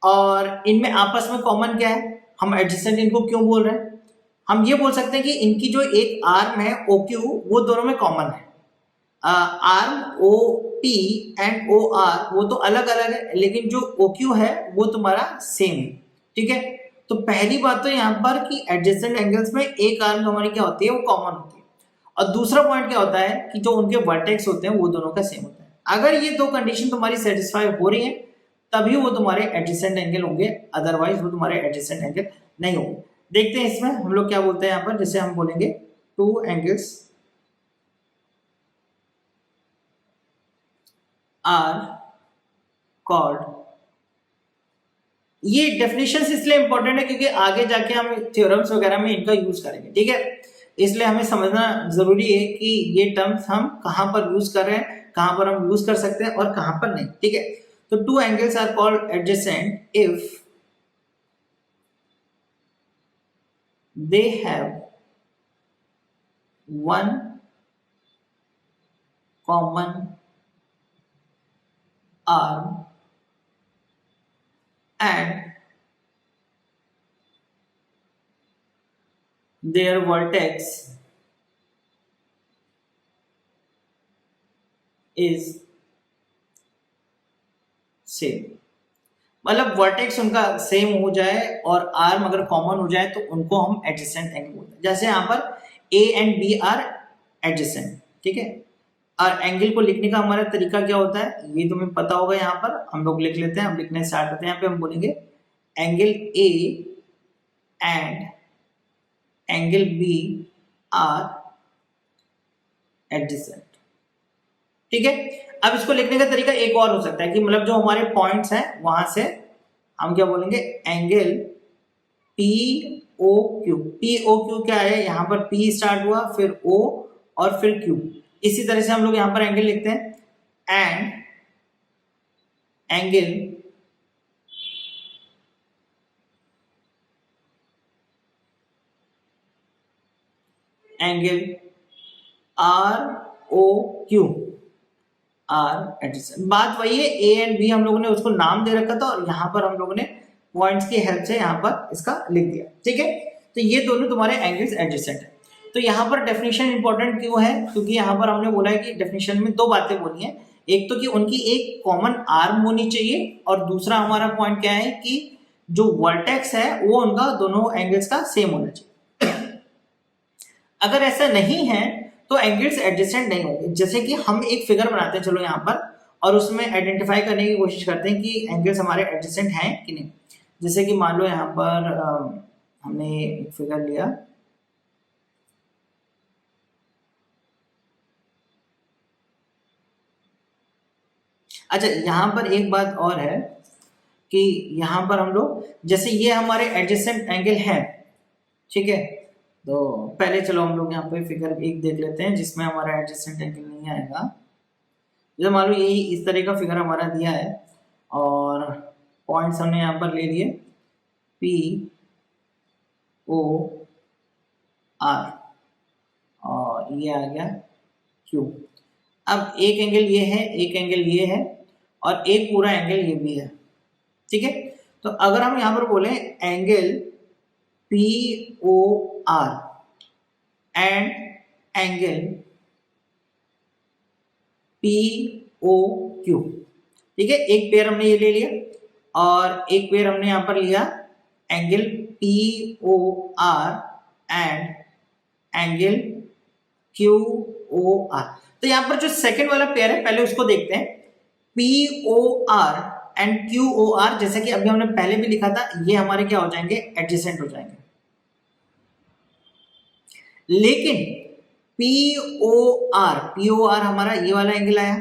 और इनमें आपस में कॉमन क्या है, हम एडजेसेंट इनको क्यों बोल रहे हैं, हम ये बोल सकते हैं कि इनकी जो एक आर्म है ओ क्यू, वो दोनों में कॉमन है। Arm O P and O R वो तो अलग अलग है, लेकिन जो ओ क्यू है वो तुम्हारा सेम है। ठीक है, तो पहली बात तो यहाँ पर कि एडजेसेंट एंगल्स में एक आर्म हमारी क्या होती है, वो कॉमन होती है। और दूसरा पॉइंट क्या होता है कि जो उनके वर्टेक्स होते हैं वो दोनों का सेम होता है। अगर ये दो कंडीशन तुम्हारी सेटिस्फाई हो रही है तभी वो तुम्हारे एडजेसेंट एंगल होंगे, अदरवाइज वो तुम्हारे एडजेसेंट एंगल नहीं होंगे। देखते हैं इसमें हम लोग क्या बोलते हैं यहाँ पर, जैसे हम बोलेंगे टू एंगल्स आर कॉल्ड, ये डेफिनेशन इसलिए इंपॉर्टेंट है क्योंकि आगे जाके हम थ्योरम्स वगैरह में इनका यूज करेंगे। ठीक है, इसलिए हमें समझना जरूरी है कि ये टर्म्स हम कहां पर यूज कर रहे हैं, कहां पर हम यूज कर सकते हैं और कहां पर नहीं। ठीक है, तो two angles are called adjacent if they have one common arm and their vertex is same। मतलब वर्टेक्स उनका सेम हो जाए और आर्म अगर कॉमन हो जाए तो उनको हम एडजेसेंट एंगल बोलते हैं। जैसे यहाँ पर A and B are adjacent. ठीक है, और एंगल को लिखने का हमारा तरीका क्या होता है ये तुम्हें पता होगा। यहाँ पर हम लोग लिख लेते हैं, हम लिखने स्टार्ट करते हैं। यहाँ पे हम बोलेंगे angle A and angle B are adjacent. ठीक है, अब इसको लिखने का तरीका एक और हो सकता है कि मतलब जो हमारे पॉइंट्स हैं वहां से हम क्या बोलेंगे, angle P O Q. P O Q क्या है, यहाँ पर पी स्टार्ट हुआ फिर ओ और फिर क्यू। इसी तरह से हम लोग यहाँ पर एंगल लिखते हैं and angle angle R O Q are adjacent. बात वही है, ए एंड बी हम लोगों ने उसको नाम दे रखा था और यहाँ पर हम लोगों ने पॉइंट्स की हेल्प से यहाँ पर इसका लिख दिया। ठीक है, तो ये दोनों तुम्हारे एंगल्स एडजेसेंट है। तो यहाँ पर डेफिनेशन इंपॉर्टेंट क्यों है, क्योंकि यहाँ पर हमने बोला है कि डेफिनेशन में दो बातें बोली हैं। एक तो कि उनकी एक कॉमन आर्म होनी चाहिए और दूसरा हमारा पॉइंट क्या है कि जो वर्टेक्स है वो उनका दोनों एंगल्स का सेम होना चाहिए। अगर ऐसा नहीं है तो एंगल्स एडजेसेंट नहीं होंगे। जैसे कि हम एक फिगर बनाते हैं चलो यहाँ पर और उसमें आइडेंटिफाई करने की कोशिश करते हैं कि एंगल्स हमारे एडजेसेंट हैं कि नहीं। जैसे कि मान लो यहाँ पर हमने एक फिगर लिया, अच्छा यहाँ पर एक बात और है कि यहाँ पर हम लोग जैसे ये हमारे एडजेसेंट एंगल है। ठीक है, तो पहले चलो हम लोग यहाँ पे फिगर एक देख लेते हैं जिसमें हमारा एडजेसेंट एंगल नहीं आएगा। जैसे मान लो यही इस तरह का फिगर हमारा दिया है और पॉइंट्स हमने यहाँ पर ले लिए पी ओ आर और ये आ गया क्यू। अब एक एंगल ये है, एक एंगल ये है और एक पूरा एंगल ये भी है। ठीक है, तो अगर हम यहाँ पर बोले angle P O R and angle P O Q, ठीक है, एक पेयर हमने ये ले लिया और एक पेयर हमने यहाँ पर लिया angle P O R and angle Q O R. तो यहाँ पर जो सेकंड वाला पेयर है पहले उसको देखते हैं, P O R and Q O R. जैसे कि अभी हमने पहले भी लिखा था ये हमारे क्या हो जाएंगे, एडजेसेंट हो जाएंगे। लेकिन पी ओ आर हमारा ये वाला एंगल आया,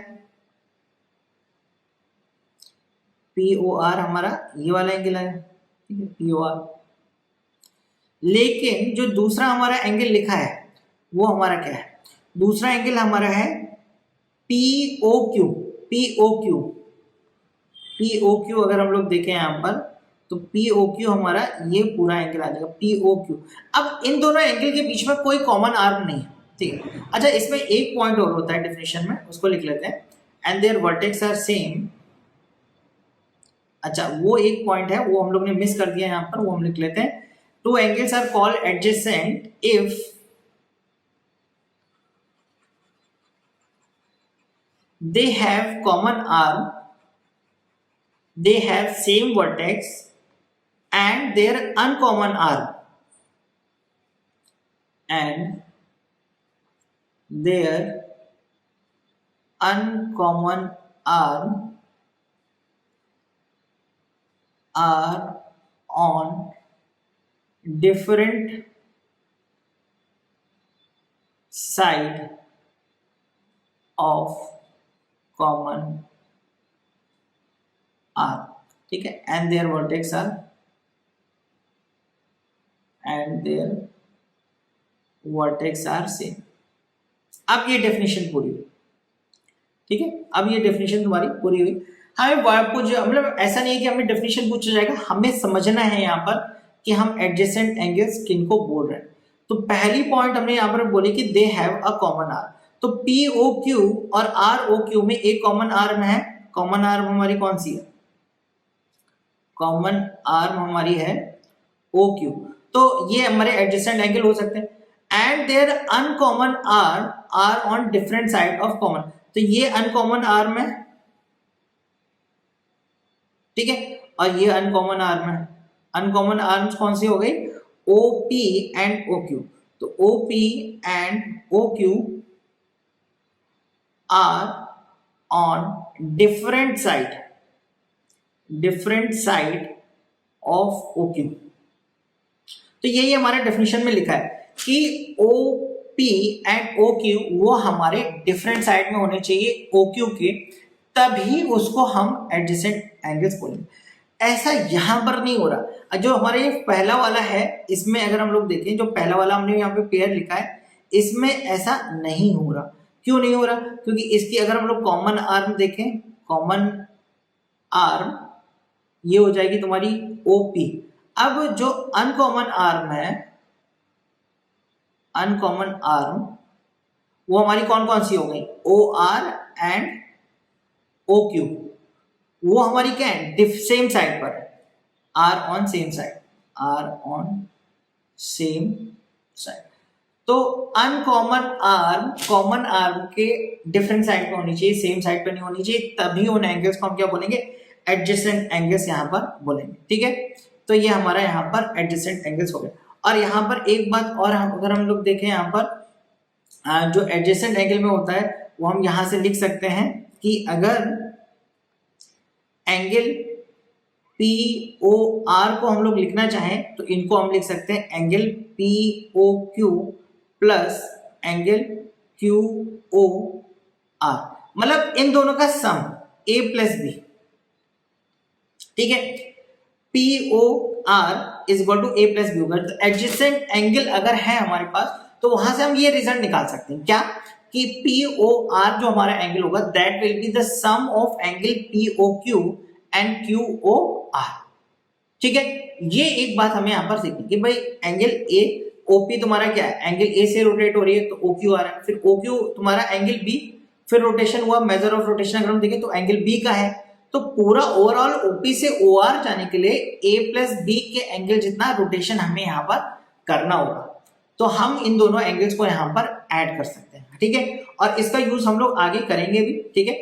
पी ओ आर हमारा ये वाला एंगल आया। ठीक है, पी ओ आर। लेकिन जो दूसरा हमारा एंगल लिखा है वो हमारा क्या है, दूसरा एंगल हमारा है P O Q. P O Q, P O Q अगर हम लोग देखें यहाँ पर तो पी ओ क्यू हमारा ये पूरा एंगल आ जाएगा पी ओ क्यू। अब इन दोनों एंगल के बीच में कोई कॉमन आर्म नहीं है। ठीक है, अच्छा इसमें एक पॉइंट और होता है डेफिनेशन में, उसको लिख लेते हैं and their vertex are same. अच्छा वो एक पॉइंट है वो हम लोग ने मिस कर दिया यहाँ पर, वो हम लिख लेते हैं two angles are called adjacent if they have common arm, they have same vertex and their uncommon arm, and their uncommon arm are on different side of common arm, ठीक है, and their vertex are same। अब ये definition पूरी हुई, ठीक है, अब ये डेफिनेशन तुम्हारी पूरी हुई। हमें मतलब ऐसा नहीं है कि हमें डेफिनेशन पूछा जाएगा, हमें समझना है यहाँ पर कि हम एडजेसेंट एंगल्स किनको बोल रहे हैं। तो पहली पॉइंट हमने यहाँ पर बोली कि they have a common arm, तो पी ओ क्यू और आर ओ क्यू में एक कॉमन आर्म है। कॉमन आर्म हमारी कौन सी है? कॉमन आर्म हमारी है ओ क्यू, तो ये हमारे एडजेसेंट एंगल हो सकते हैं। And their uncommon arm are on different side of common, तो ये अनकॉमन आर्म है, ठीक है, और ये अनकॉमन आर्म है। अनकॉमन आर्म्स कौन सी हो गई? OP एंड OQ, तो OP and OQ are on different side of OQ। तो यही हमारे डेफिनेशन में लिखा है कि OP एंड OQ वो हमारे डिफरेंट साइड में होने चाहिए OQ के, तभी उसको हम एडजेसेंट एंगल्स बोलेंगे। ऐसा यहां पर नहीं हो रहा। जो हमारे ये पहला वाला है, इसमें अगर हम लोग देखें, जो पहला वाला हमने यहाँ पे पेयर लिखा है, इसमें ऐसा नहीं हो रहा। क्यों नहीं हो रहा? क्योंकि इसकी अगर हम लोग कॉमन आर्म देखें, कॉमन आर्म ये हो जाएगी तुम्हारी OP। अब जो अनकॉमन आर्म है, अनकॉमन आर्म वो हमारी कौन कौन सी हो गई? OR एंड OQ, वो हमारी क्या है? सेम साइड पर है, are on same side, are on same side. तो अनकॉमन आर्म कॉमन आर्म के डिफरेंट साइड पे होनी चाहिए, सेम साइड पे नहीं होनी चाहिए, तभी उन एंगल्स को हम क्या बोलेंगे? एडजेसेंट एंगल्स यहाँ पर बोलेंगे, ठीक है। तो ये हमारा यहाँ पर एडजेसेंट एंगल्स हो गए। और यहाँ पर एक बात और, अगर हम लोग देखें यहाँ पर जो एडजेसेंट एंगल में होता है वो हम यहाँ से लिख सकते हैं कि अगर एंगल POR को हम लोग लिखना चाहें तो इनको हम लिख सकते हैं angle POQ plus angle QOR, मतलब इन दोनों का सम A प्लस B, ठीक है। POR is equal to A plus B होगा। तो एडजेसेंट एंगल अगर है हमारे पास तो वहां से हम ये रिजल्ट निकाल सकते हैं, क्या? कि POR जो हमारा एंगल होगा that will be the sum of angle POQ and QOR, ठीक है। ये एक बात हमें यहाँ पर सीखनी कि भाई एंगल A OP तुम्हारा क्या है? एंगल A से रोटेट हो रही है तो OQ आ रहा है, फिर OQ तुम्हारा एंगल B, फिर रोटेशन हुआ, मेजर ऑफ रोटेशन अगर हम देखें तो एंगल B का है। तो पूरा ओवरऑल OP से OR जाने के लिए A प्लस B के एंगल जितना रोटेशन हमें यहाँ पर करना होगा, तो हम इन दोनों एंगल्स को यहाँ पर ऐड कर सकते हैं, ठीक है। और इसका यूज हम लोग आगे करेंगे भी, ठीक है।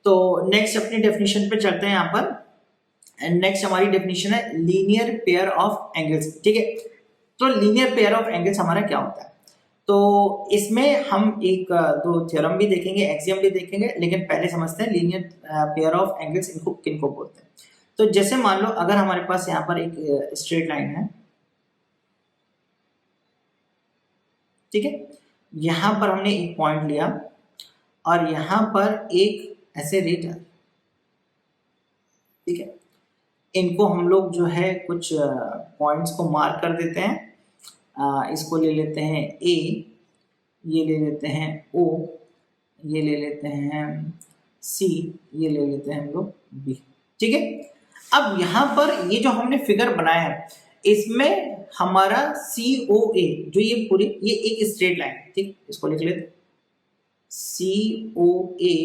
तो नेक्स्ट अपनी डेफिनेशन पे चलते हैं यहाँ पर। नेक्स्ट हमारी डेफिनेशन है लीनियर पेयर ऑफ एंगल्स, ठीक है। तो लीनियर पेयर ऑफ एंगल्स हमारा क्या होता है? तो इसमें हम एक दो थ्योरम भी देखेंगे, एक्सियम भी देखेंगे, लेकिन पहले समझते हैं लीनियर पेयर ऑफ एंगल्स इनको किनको बोलते हैं। तो जैसे मान लो अगर हमारे पास यहाँ पर एक स्ट्रेट लाइन है, ठीक है, यहाँ पर हमने एक पॉइंट लिया और यहाँ पर एक ऐसे रेट है, ठीक है। इनको हम लोग जो है कुछ पॉइंट्स को मार्क कर देते हैं। इसको ले लेते हैं A, ये ले लेते हैं O, ये ले लेते हैं C, ये ले लेते हैं हम लोग B, ठीक है। अब यहाँ पर ये जो हमने फिगर बनाया है इसमें हमारा COA जो ये पूरी ये एक स्ट्रेट लाइन, ठीक, इसको लिख लेते COA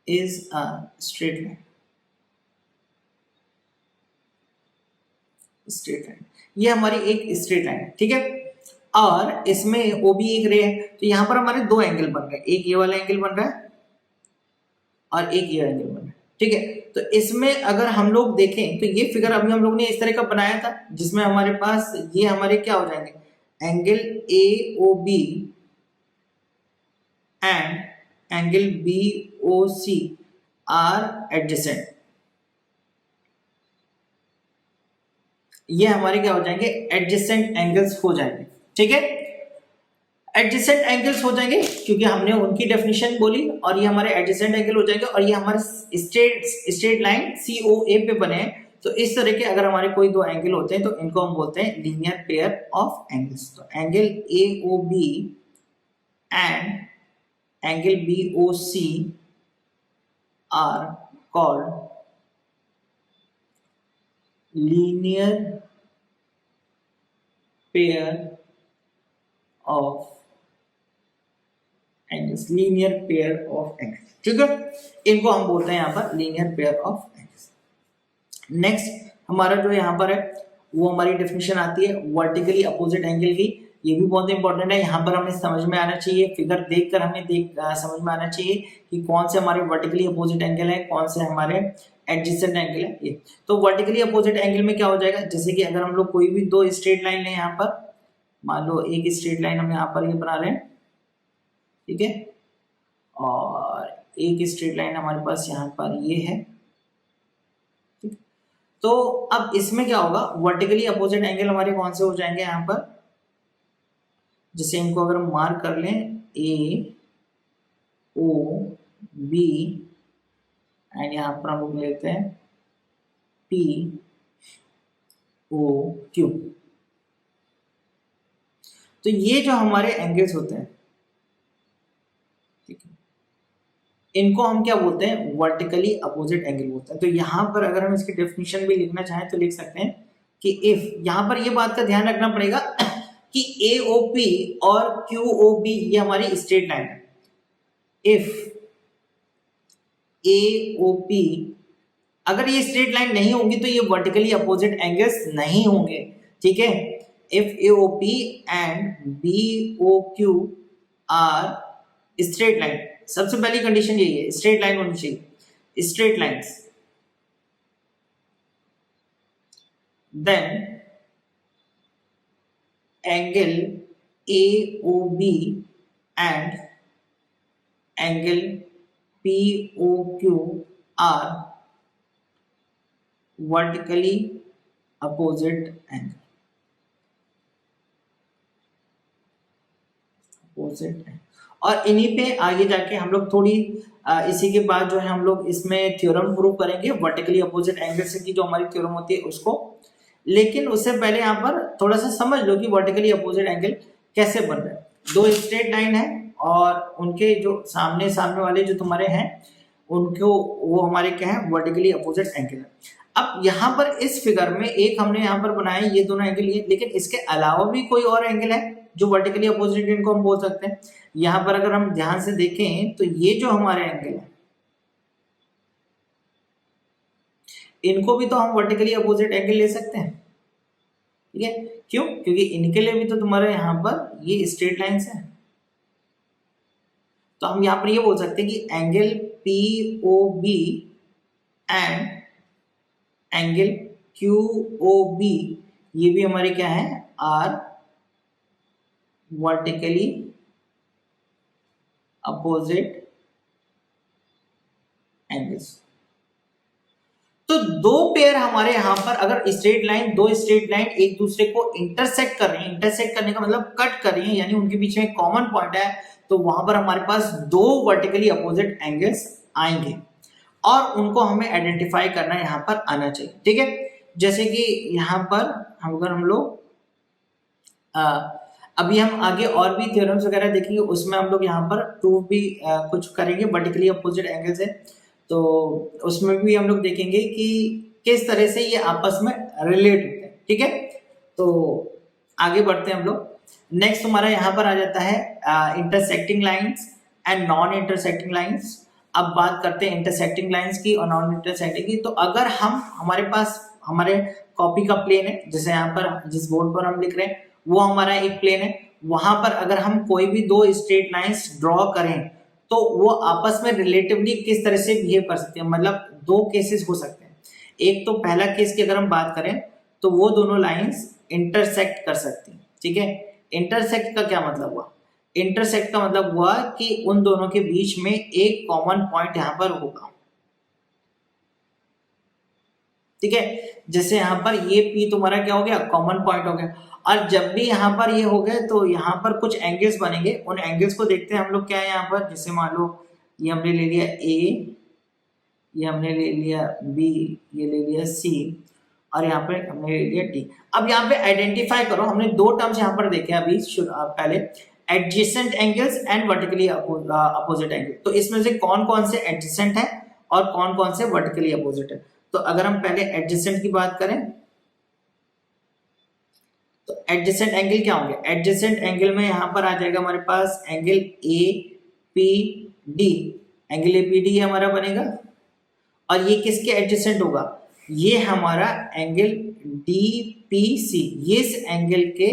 is a straight line, straight line, ये हमारी एक स्ट्रेट लाइन है, ठीक है। और इसमें OB एक रे है, तो यहाँ पर हमारे दो एंगल बन रहे हैं, एक ये वाला एंगल बन रहा है और एक ये एंगल बना है, ठीक है। तो इसमें अगर हम लोग देखें तो ये फिगर अभी हम लोग ने इस तरह का बनाया था, जिसमें हमारे पास ये हमारे क्या हो जाएंगे, angle A O B and angle B O C are adjacent. ये हमारे क्या हो जाएंगे, एडजेसेंट एंगल्स हो जाएंगे, ठीक है। एडजेसेंट एंगल्स हो जाएंगे क्योंकि हमने उनकी डेफिनेशन बोली, और ये हमारे एडजेसेंट एंगल हो जाएंगे, और ये हमारे स्ट्रेट लाइन सी ओ ए पे बने हैं। तो इस तरह के अगर हमारे कोई दो एंगल होते हैं तो इनको हम बोलते हैं लीनियर पेयर ऑफ एंगल्स। तो angle A O B and angle B O C are called linear pair of angles, linear pair of angles, ठीक है। इनको हम बोलते हैं यहाँ पर linear pair of angles. Next हमारा जो यहाँ पर है वो हमारी डेफिनेशन आती है वर्टिकली अपोजिट एंगल की। ये भी बहुत इंपॉर्टेंट है, यहाँ पर हमें समझ में आना चाहिए, फिगर देखकर हमें समझ में आना चाहिए कि कौन से हमारे वर्टिकली अपोजिट एंगल है, कौन से हमारे एडजेसेंट एंगल है। ये तो वर्टिकली अपोजिट एंगल में क्या हो जाएगा, जैसे कि अगर हम लोग कोई भी दो स्ट्रेट लाइन लें, यहाँ पर मान लो एक स्ट्रेट लाइन हम यहाँ पर ये बना रहे हैं, ठीक है, और एक स्ट्रेट लाइन हमारे पास यहाँ पर ये है, ठीक। तो अब इसमें क्या होगा, वर्टिकली अपोजिट एंगल हमारे कौन से हो जाएंगे यहाँ पर, जैसे इनको अगर हम मार्क कर लें ए ओ बी एंड यहाँ पर हम लोग लेते हैं पी ओ क्यू। तो ये जो हमारे एंगल्स होते हैं, इनको हम क्या बोलते हैं, वर्टिकली अपोजिट एंगल बोलते हैं। तो यहाँ पर अगर हम इसकी डेफिनेशन भी लिखना चाहें तो लिख सकते हैं कि इफ, यहाँ पर ये बात का ध्यान रखना पड़ेगा कि AOP और QOB ये हमारी स्ट्रेट लाइन है। इफ AOP अगर ये स्ट्रेट लाइन नहीं होंगी तो ये वर्टिकली अपोजिट एंगल्स नहीं होंगे, ठीक है। If AOP and BOQ are straight line, सबसे पहली कंडीशन यही है, स्ट्रेट लाइन होनी चाहिए, straight lines, then angle AOB and angle POQ are vertically opposite angle, opposite angle. और इन्हीं पे आगे जाके हम लोग थोड़ी इसी के बाद जो है हम लोग इसमें थ्योरम प्रूव करेंगे वर्टिकली अपोजिट एंगल से की जो हमारी थ्योरम होती है उसको। लेकिन उससे पहले यहाँ पर थोड़ा सा समझ लो कि वर्टिकली अपोजिट एंगल कैसे बन रहा है। दो स्ट्रेट लाइन है और उनके जो सामने सामने वाले जो तुम्हारे हैं उनको वो हमारे क्या है, वर्टिकली अपोजिट एंगल है। अब यहाँ पर इस फिगर में एक हमने यहाँ पर बनाया ये दोनों एंगल ये, लेकिन इसके अलावा भी कोई और एंगल है जो वर्टिकली अपोजिट, इनको हम बोल सकते हैं। यहाँ पर अगर हम ध्यान से देखें तो ये जो हमारे एंगल है इनको भी तो हम वर्टिकली अपोजिट एंगल ले सकते हैं, ठीक है। क्यों? क्योंकि इनके लिए भी तो तुम्हारे यहाँ पर ये स्ट्रेट लाइंस है। तो हम यहाँ पर ये बोल सकते हैं कि angle POB and angle QOB ये भी हमारे क्या है, आर वर्टिकली अपोजिट एंगल्स। तो दो पेयर हमारे यहां पर अगर स्ट्रेट लाइन, दो स्ट्रेट लाइन एक दूसरे को इंटरसेक्ट कर रही है, इंटरसेक्ट करने का मतलब कट कर रही है, यानी उनके बीच में कॉमन पॉइंट है, तो वहां पर हमारे पास दो वर्टिकली अपोजिट एंगल्स आएंगे और उनको हमें आइडेंटिफाई करना यहाँ पर आना चाहिए, ठीक है। जैसे कि यहाँ पर अगर हम लोग अभी हम आगे और भी थ्योरम्स वगैरह देखेंगे, उसमें हम लोग यहाँ पर प्रूव भी कुछ करेंगे वर्टिकली अपोजिट एंगल से। तो उसमें भी हम लोग देखेंगे कि किस तरह से ये आपस में रिलेट होते हैं, ठीक है। तो आगे बढ़ते हैं हम लोग। नेक्स्ट हमारा यहाँ पर आ जाता है intersecting lines and non intersecting lines. अब बात करते हैं इंटरसेक्टिंग लाइंस की और नॉन इंटरसेक्टिंग की। तो अगर हम हमारे पास हमारे कॉपी का प्लेन है, जैसे यहाँ पर जिस बोर्ड पर हम लिख रहे हैं वो हमारा एक प्लेन है, वहां पर अगर हम कोई भी दो स्ट्रेट लाइंस ड्रॉ करें तो वो आपस में रिलेटिवली किस तरह से बिहेव कर सकते हैं, मतलब दो केसेस हो सकते हैं। एक तो पहला केस की अगर हम बात करें तो वो दोनों लाइंस इंटरसेक्ट कर सकती हैं, ठीक है। इंटरसेक्ट का क्या मतलब हुआ? इंटरसेक्ट का मतलब हुआ कि उन दोनों के बीच में एक कॉमन पॉइंट यहां पर होगा, ठीक है। जैसे यहाँ पर ये P तुम्हारा क्या हो गया, कॉमन पॉइंट हो गया। और जब भी यहाँ पर ये हो गए तो यहाँ पर कुछ एंगल्स बनेंगे, उन एंगल्स को देखते हैं हम लोग। क्या है यहाँ पर, जैसे मान लो ये हमने ले लिया A, ये हमने ले लिया B, ये ले लिया C, और यहाँ पर हमने ले लिया D। अब यहाँ पे आइडेंटिफाई करो, हमने दो टर्म्स यहाँ पर देखे अभी पहले, adjacent angles and vertically opposite angle. तो इसमें से कौन कौन से एडजेसेंट है और कौन कौन से वर्टिकली अपोजिट है। तो अगर हम पहले एडजेसेंट की बात करें तो एडजेसेंट एंगल क्या होंगे, एडजेसेंट एंगल में यहां पर आ जाएगा हमारे पास एंगल APD, एंगल APD हमारा बनेगा। और ये किसके एडजेसेंट होगा, ये हमारा एंगल DPC, ये इस एंगल के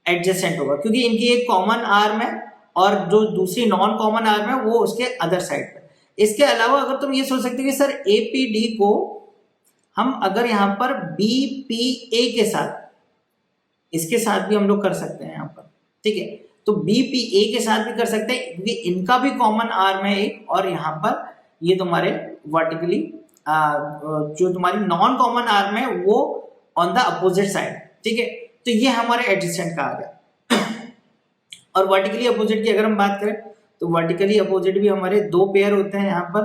एडजेसेंट होगा, क्योंकि इनकी एक कॉमन आर्म है और जो दूसरी नॉन कॉमन आर्म है वो उसके अदर साइड पे। इसके अलावा अगर तुम ये सोच सकते हो कि सर APD को हम अगर यहाँ पर BPA के साथ, इसके साथ भी हम लोग कर सकते हैं यहाँ पर, ठीक है। तो BPA के साथ भी कर सकते हैं क्योंकि इनका भी कॉमन आर्म है एक, और यहाँ पर ये तुम्हारे वर्टिकली जो तुम्हारी नॉन कॉमन आर्म है वो ऑन द अपोजिट साइड, ठीक है। तो ये हमारे एडजेसेंट का आ गया। और वर्टिकली अपोजिट की अगर हम बात करें तो वर्टिकली अपोजिट भी हमारे दो पेयर होते हैं यहाँ पर।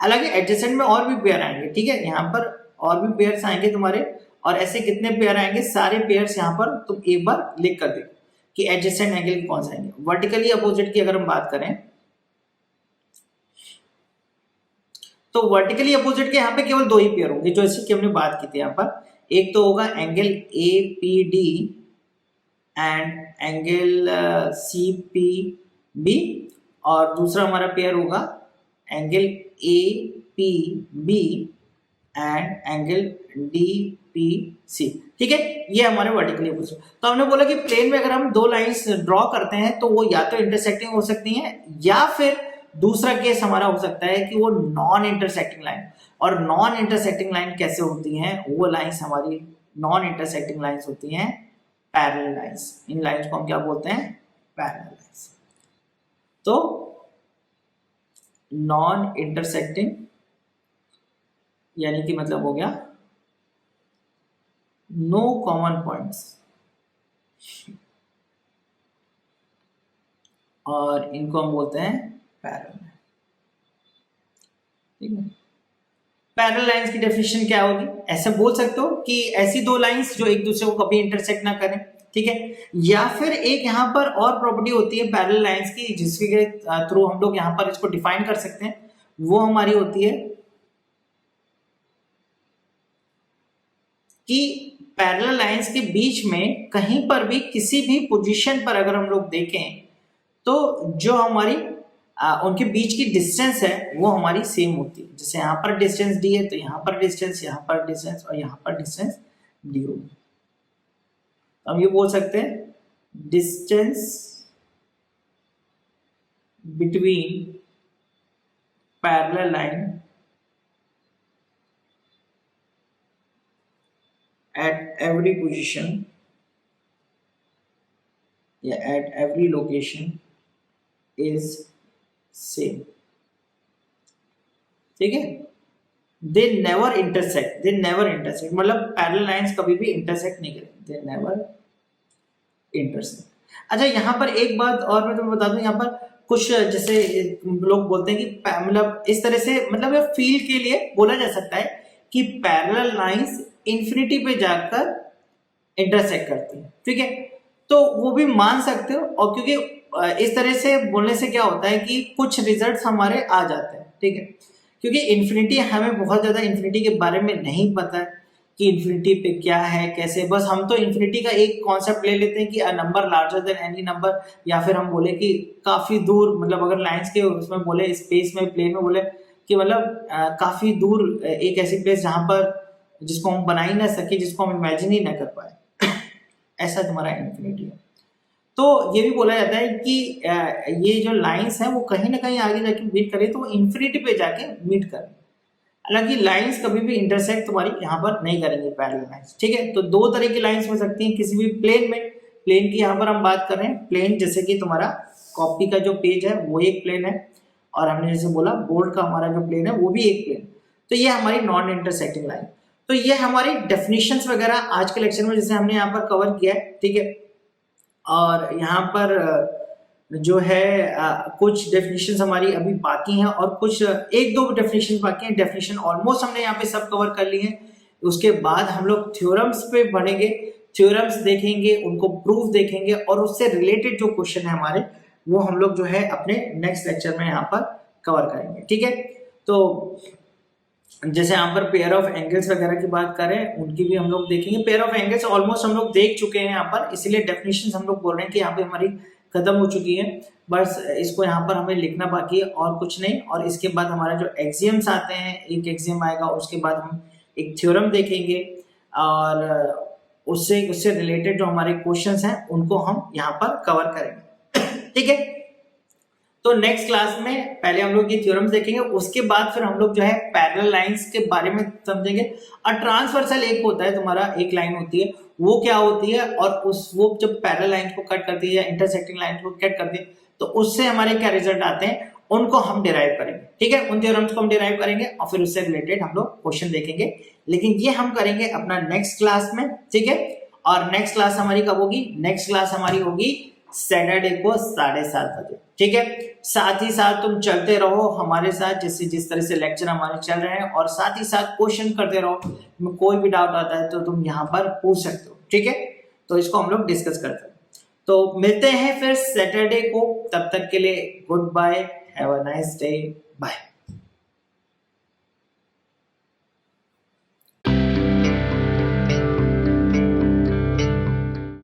हालांकि एडजेसेंट में और भी पेयर आएंगे, ठीक है, यहाँ पर और भी पेयर्स आएंगे तुम्हारे। और ऐसे कितने पेयर आएंगे, सारे पेयर्स यहाँ पर तुम एक बार लिख कर देखो कि एडजेसेंट एंगल कौन से आएंगे। वर्टिकली अपोजिट की अगर हम बात करें तो वर्टिकली अपोजिट के यहाँ पे केवल दो ही पेयर होंगे, जो इसी की हमने बात की थी यहाँ पर। एक तो होगा angle APD and angle CPB, और दूसरा हमारा पेयर होगा angle APB and angle DPC, ठीक है। ये हमारे वर्टिकली अपोजिट। तो हमने बोला कि प्लेन में अगर हम दो लाइंस ड्रॉ करते हैं तो वो या तो इंटरसेक्टिंग हो सकती हैं, या फिर दूसरा केस हमारा हो सकता है कि वो नॉन इंटरसेक्टिंग लाइन। और नॉन इंटरसेक्टिंग लाइन कैसे होती हैं, वो लाइंस हमारी नॉन इंटरसेक्टिंग लाइंस होती हैं पैरेलल लाइंस। इन लाइंस को हम क्या बोलते हैं, पैरेलल लाइंस। तो नॉन इंटरसेक्टिंग यानी कि मतलब हो गया नो कॉमन पॉइंट्स, और इनको हम बोलते हैं पैरेलल, ठीक है। पैरेलल लाइंस की डेफिनेशन क्या होगी, ऐसे बोल सकते हो कि ऐसी दो लाइंस जो एक दूसरे को कभी इंटरसेक्ट ना करें, ठीक है। या फिर एक यहाँ पर और प्रॉपर्टी होती है पैरेलल लाइंस की, जिसके थ्रू हम लोग यहाँ पर इसको डिफाइन कर सकते हैं। वो हमारी होती है कि पैरेलल लाइंस के बीच में कहीं पर भी किसी भी पोजीशन पर अगर हम लोग देखें तो जो हमारी उनके बीच की डिस्टेंस है वो हमारी सेम होती है। जैसे यहाँ पर डिस्टेंस D है तो यहाँ पर डिस्टेंस, यहाँ पर डिस्टेंस और यहाँ पर डिस्टेंस D होगी। तो हम ये बोल सकते हैं distance between parallel line at every position या at every location is same, ठीक है। they never intersect मतलब पैरेलल लाइंस कभी भी इंटरसेक्ट नहीं करेंगे, they never intersect। अच्छा, यहाँ पर एक बात और मैं तुम्हें बता दूं, यहाँ पर कुछ जैसे लोग बोलते हैं कि मतलब इस तरह से, मतलब फील के लिए बोला जा सकता है कि पैरेलल लाइंस इंफिनिटी पे जाकर इंटरसेक्ट करती है, ठीक है। तो वो भी मान सकते हो, और क्योंकि इस तरह से बोलने से क्या होता है कि कुछ रिजल्ट्स हमारे आ जाते हैं, ठीक है। क्योंकि इन्फिनिटी, हमें बहुत ज्यादा इन्फिनिटी के बारे में नहीं पता है कि इन्फिनिटी पे क्या है कैसे। बस हम तो इन्फिनिटी का एक कॉन्सेप्ट ले लेते हैं कि a number larger than any number, या फिर हम बोले कि काफी दूर, मतलब अगर लाइंस के उसमें बोले, स्पेस में, प्लेन में बोले कि मतलब काफी दूर एक ऐसी प्लेस जहां पर जिसको हम बना ही ना सके, जिसको हम इमेजिन ही ना कर पाए। ऐसा तुम्हारा इन्फिनिटी है। तो ये भी बोला जाता है कि ये जो लाइंस हैं वो कहीं ना कहीं आगे जाके मीट करें तो वो इन्फिनिटी पे जाके मीट करें। हालांकि लाइंस कभी भी इंटरसेक्ट तुम्हारी यहाँ पर नहीं करेंगे पैरेलल लाइंस, ठीक है। तो दो तरह की लाइंस हो सकती हैं किसी भी प्लेन में। प्लेन की यहाँ पर हम बात कर रहे हैं, प्लेन जैसे कि तुम्हारा कॉपी का जो पेज है वो एक प्लेन है, और हमने जैसे बोला बोर्ड का हमारा जो प्लेन है वो भी एक प्लेन। तो ये हमारी नॉन इंटरसेक्टिंग लाइन। तो ये हमारी डेफिनेशंस वगैरह आज के लेक्चर में जैसे हमने यहाँ पर कवर किया है, ठीक है। और यहाँ पर जो है कुछ डेफिनेशंस हमारी अभी बाकी हैं, और कुछ एक दो डेफिनेशंस बाकी हैं। डेफिनेशन ऑलमोस्ट हमने यहाँ पे सब कवर कर ली है। उसके बाद हम लोग थ्योरम्स पे बढ़ेंगे, थ्योरम्स देखेंगे, उनको प्रूफ देखेंगे, और उससे रिलेटेड जो क्वेश्चन है हमारे वो हम लोग जो है अपने नेक्स्ट लेक्चर में यहाँ पर कवर करेंगे, ठीक है। तो जैसे यहाँ पर पेयर ऑफ एंगल्स वगैरह की बात करें, उनकी भी हम लोग देखेंगे। पेयर ऑफ एंगल्स ऑलमोस्ट हम लोग देख चुके हैं यहाँ पर, इसीलिए डेफिनेशंस हम लोग बोल रहे हैं कि यहाँ पे हमारी खत्म हो चुकी है। बस इसको यहाँ पर हमें लिखना बाकी है और कुछ नहीं। और इसके बाद हमारा जो एक्सियम्स आते हैं, एक एक्सियम आएगा, उसके बाद हम एक थ्योरम देखेंगे, और उससे रिलेटेड जो हमारे क्वेश्चंस हैं उनको हम यहाँ पर कवर करेंगे, ठीक है। तो नेक्स्ट क्लास में पहले हम लोग ये थ्योरम्स देखेंगे, उसके बाद फिर हम लोग जो है पैरेलल लाइंस के बारे में समझेंगे। और ट्रांसवर्सल एक होता है तुम्हारा, एक लाइन होती है, वो क्या होती है, और वो जब पैरेलल लाइन को कट करती है या इंटरसेक्टिंग लाइन को कट करती है तो उससे हमारे क्या रिजल्ट आते हैं, उनको हम डिराइव करेंगे, ठीक है। उन थ्योरम्स को हम डिराइव करेंगे और फिर उससे रिलेटेड हम लोग क्वेश्चन देखेंगे, लेकिन ये हम करेंगे अपना नेक्स्ट क्लास में, ठीक है। और नेक्स्ट क्लास हमारी कब होगी? नेक्स्ट क्लास हमारी होगी सैटरडे को 7:30 बजे, ठीक है। साथ ही साथ तुम चलते रहो हमारे साथ, जैसे जिस तरह से लेक्चर हमारे चल रहे हैं, और साथ ही साथ क्वेश्चन करते रहो। कोई भी डाउट आता है तो तुम यहाँ पर पूछ सकते हो, ठीक है। तो इसको हम लोग डिस्कस करते हैं। तो मिलते हैं फिर सैटरडे को, तब तक के लिए goodbye, have a nice day, bye.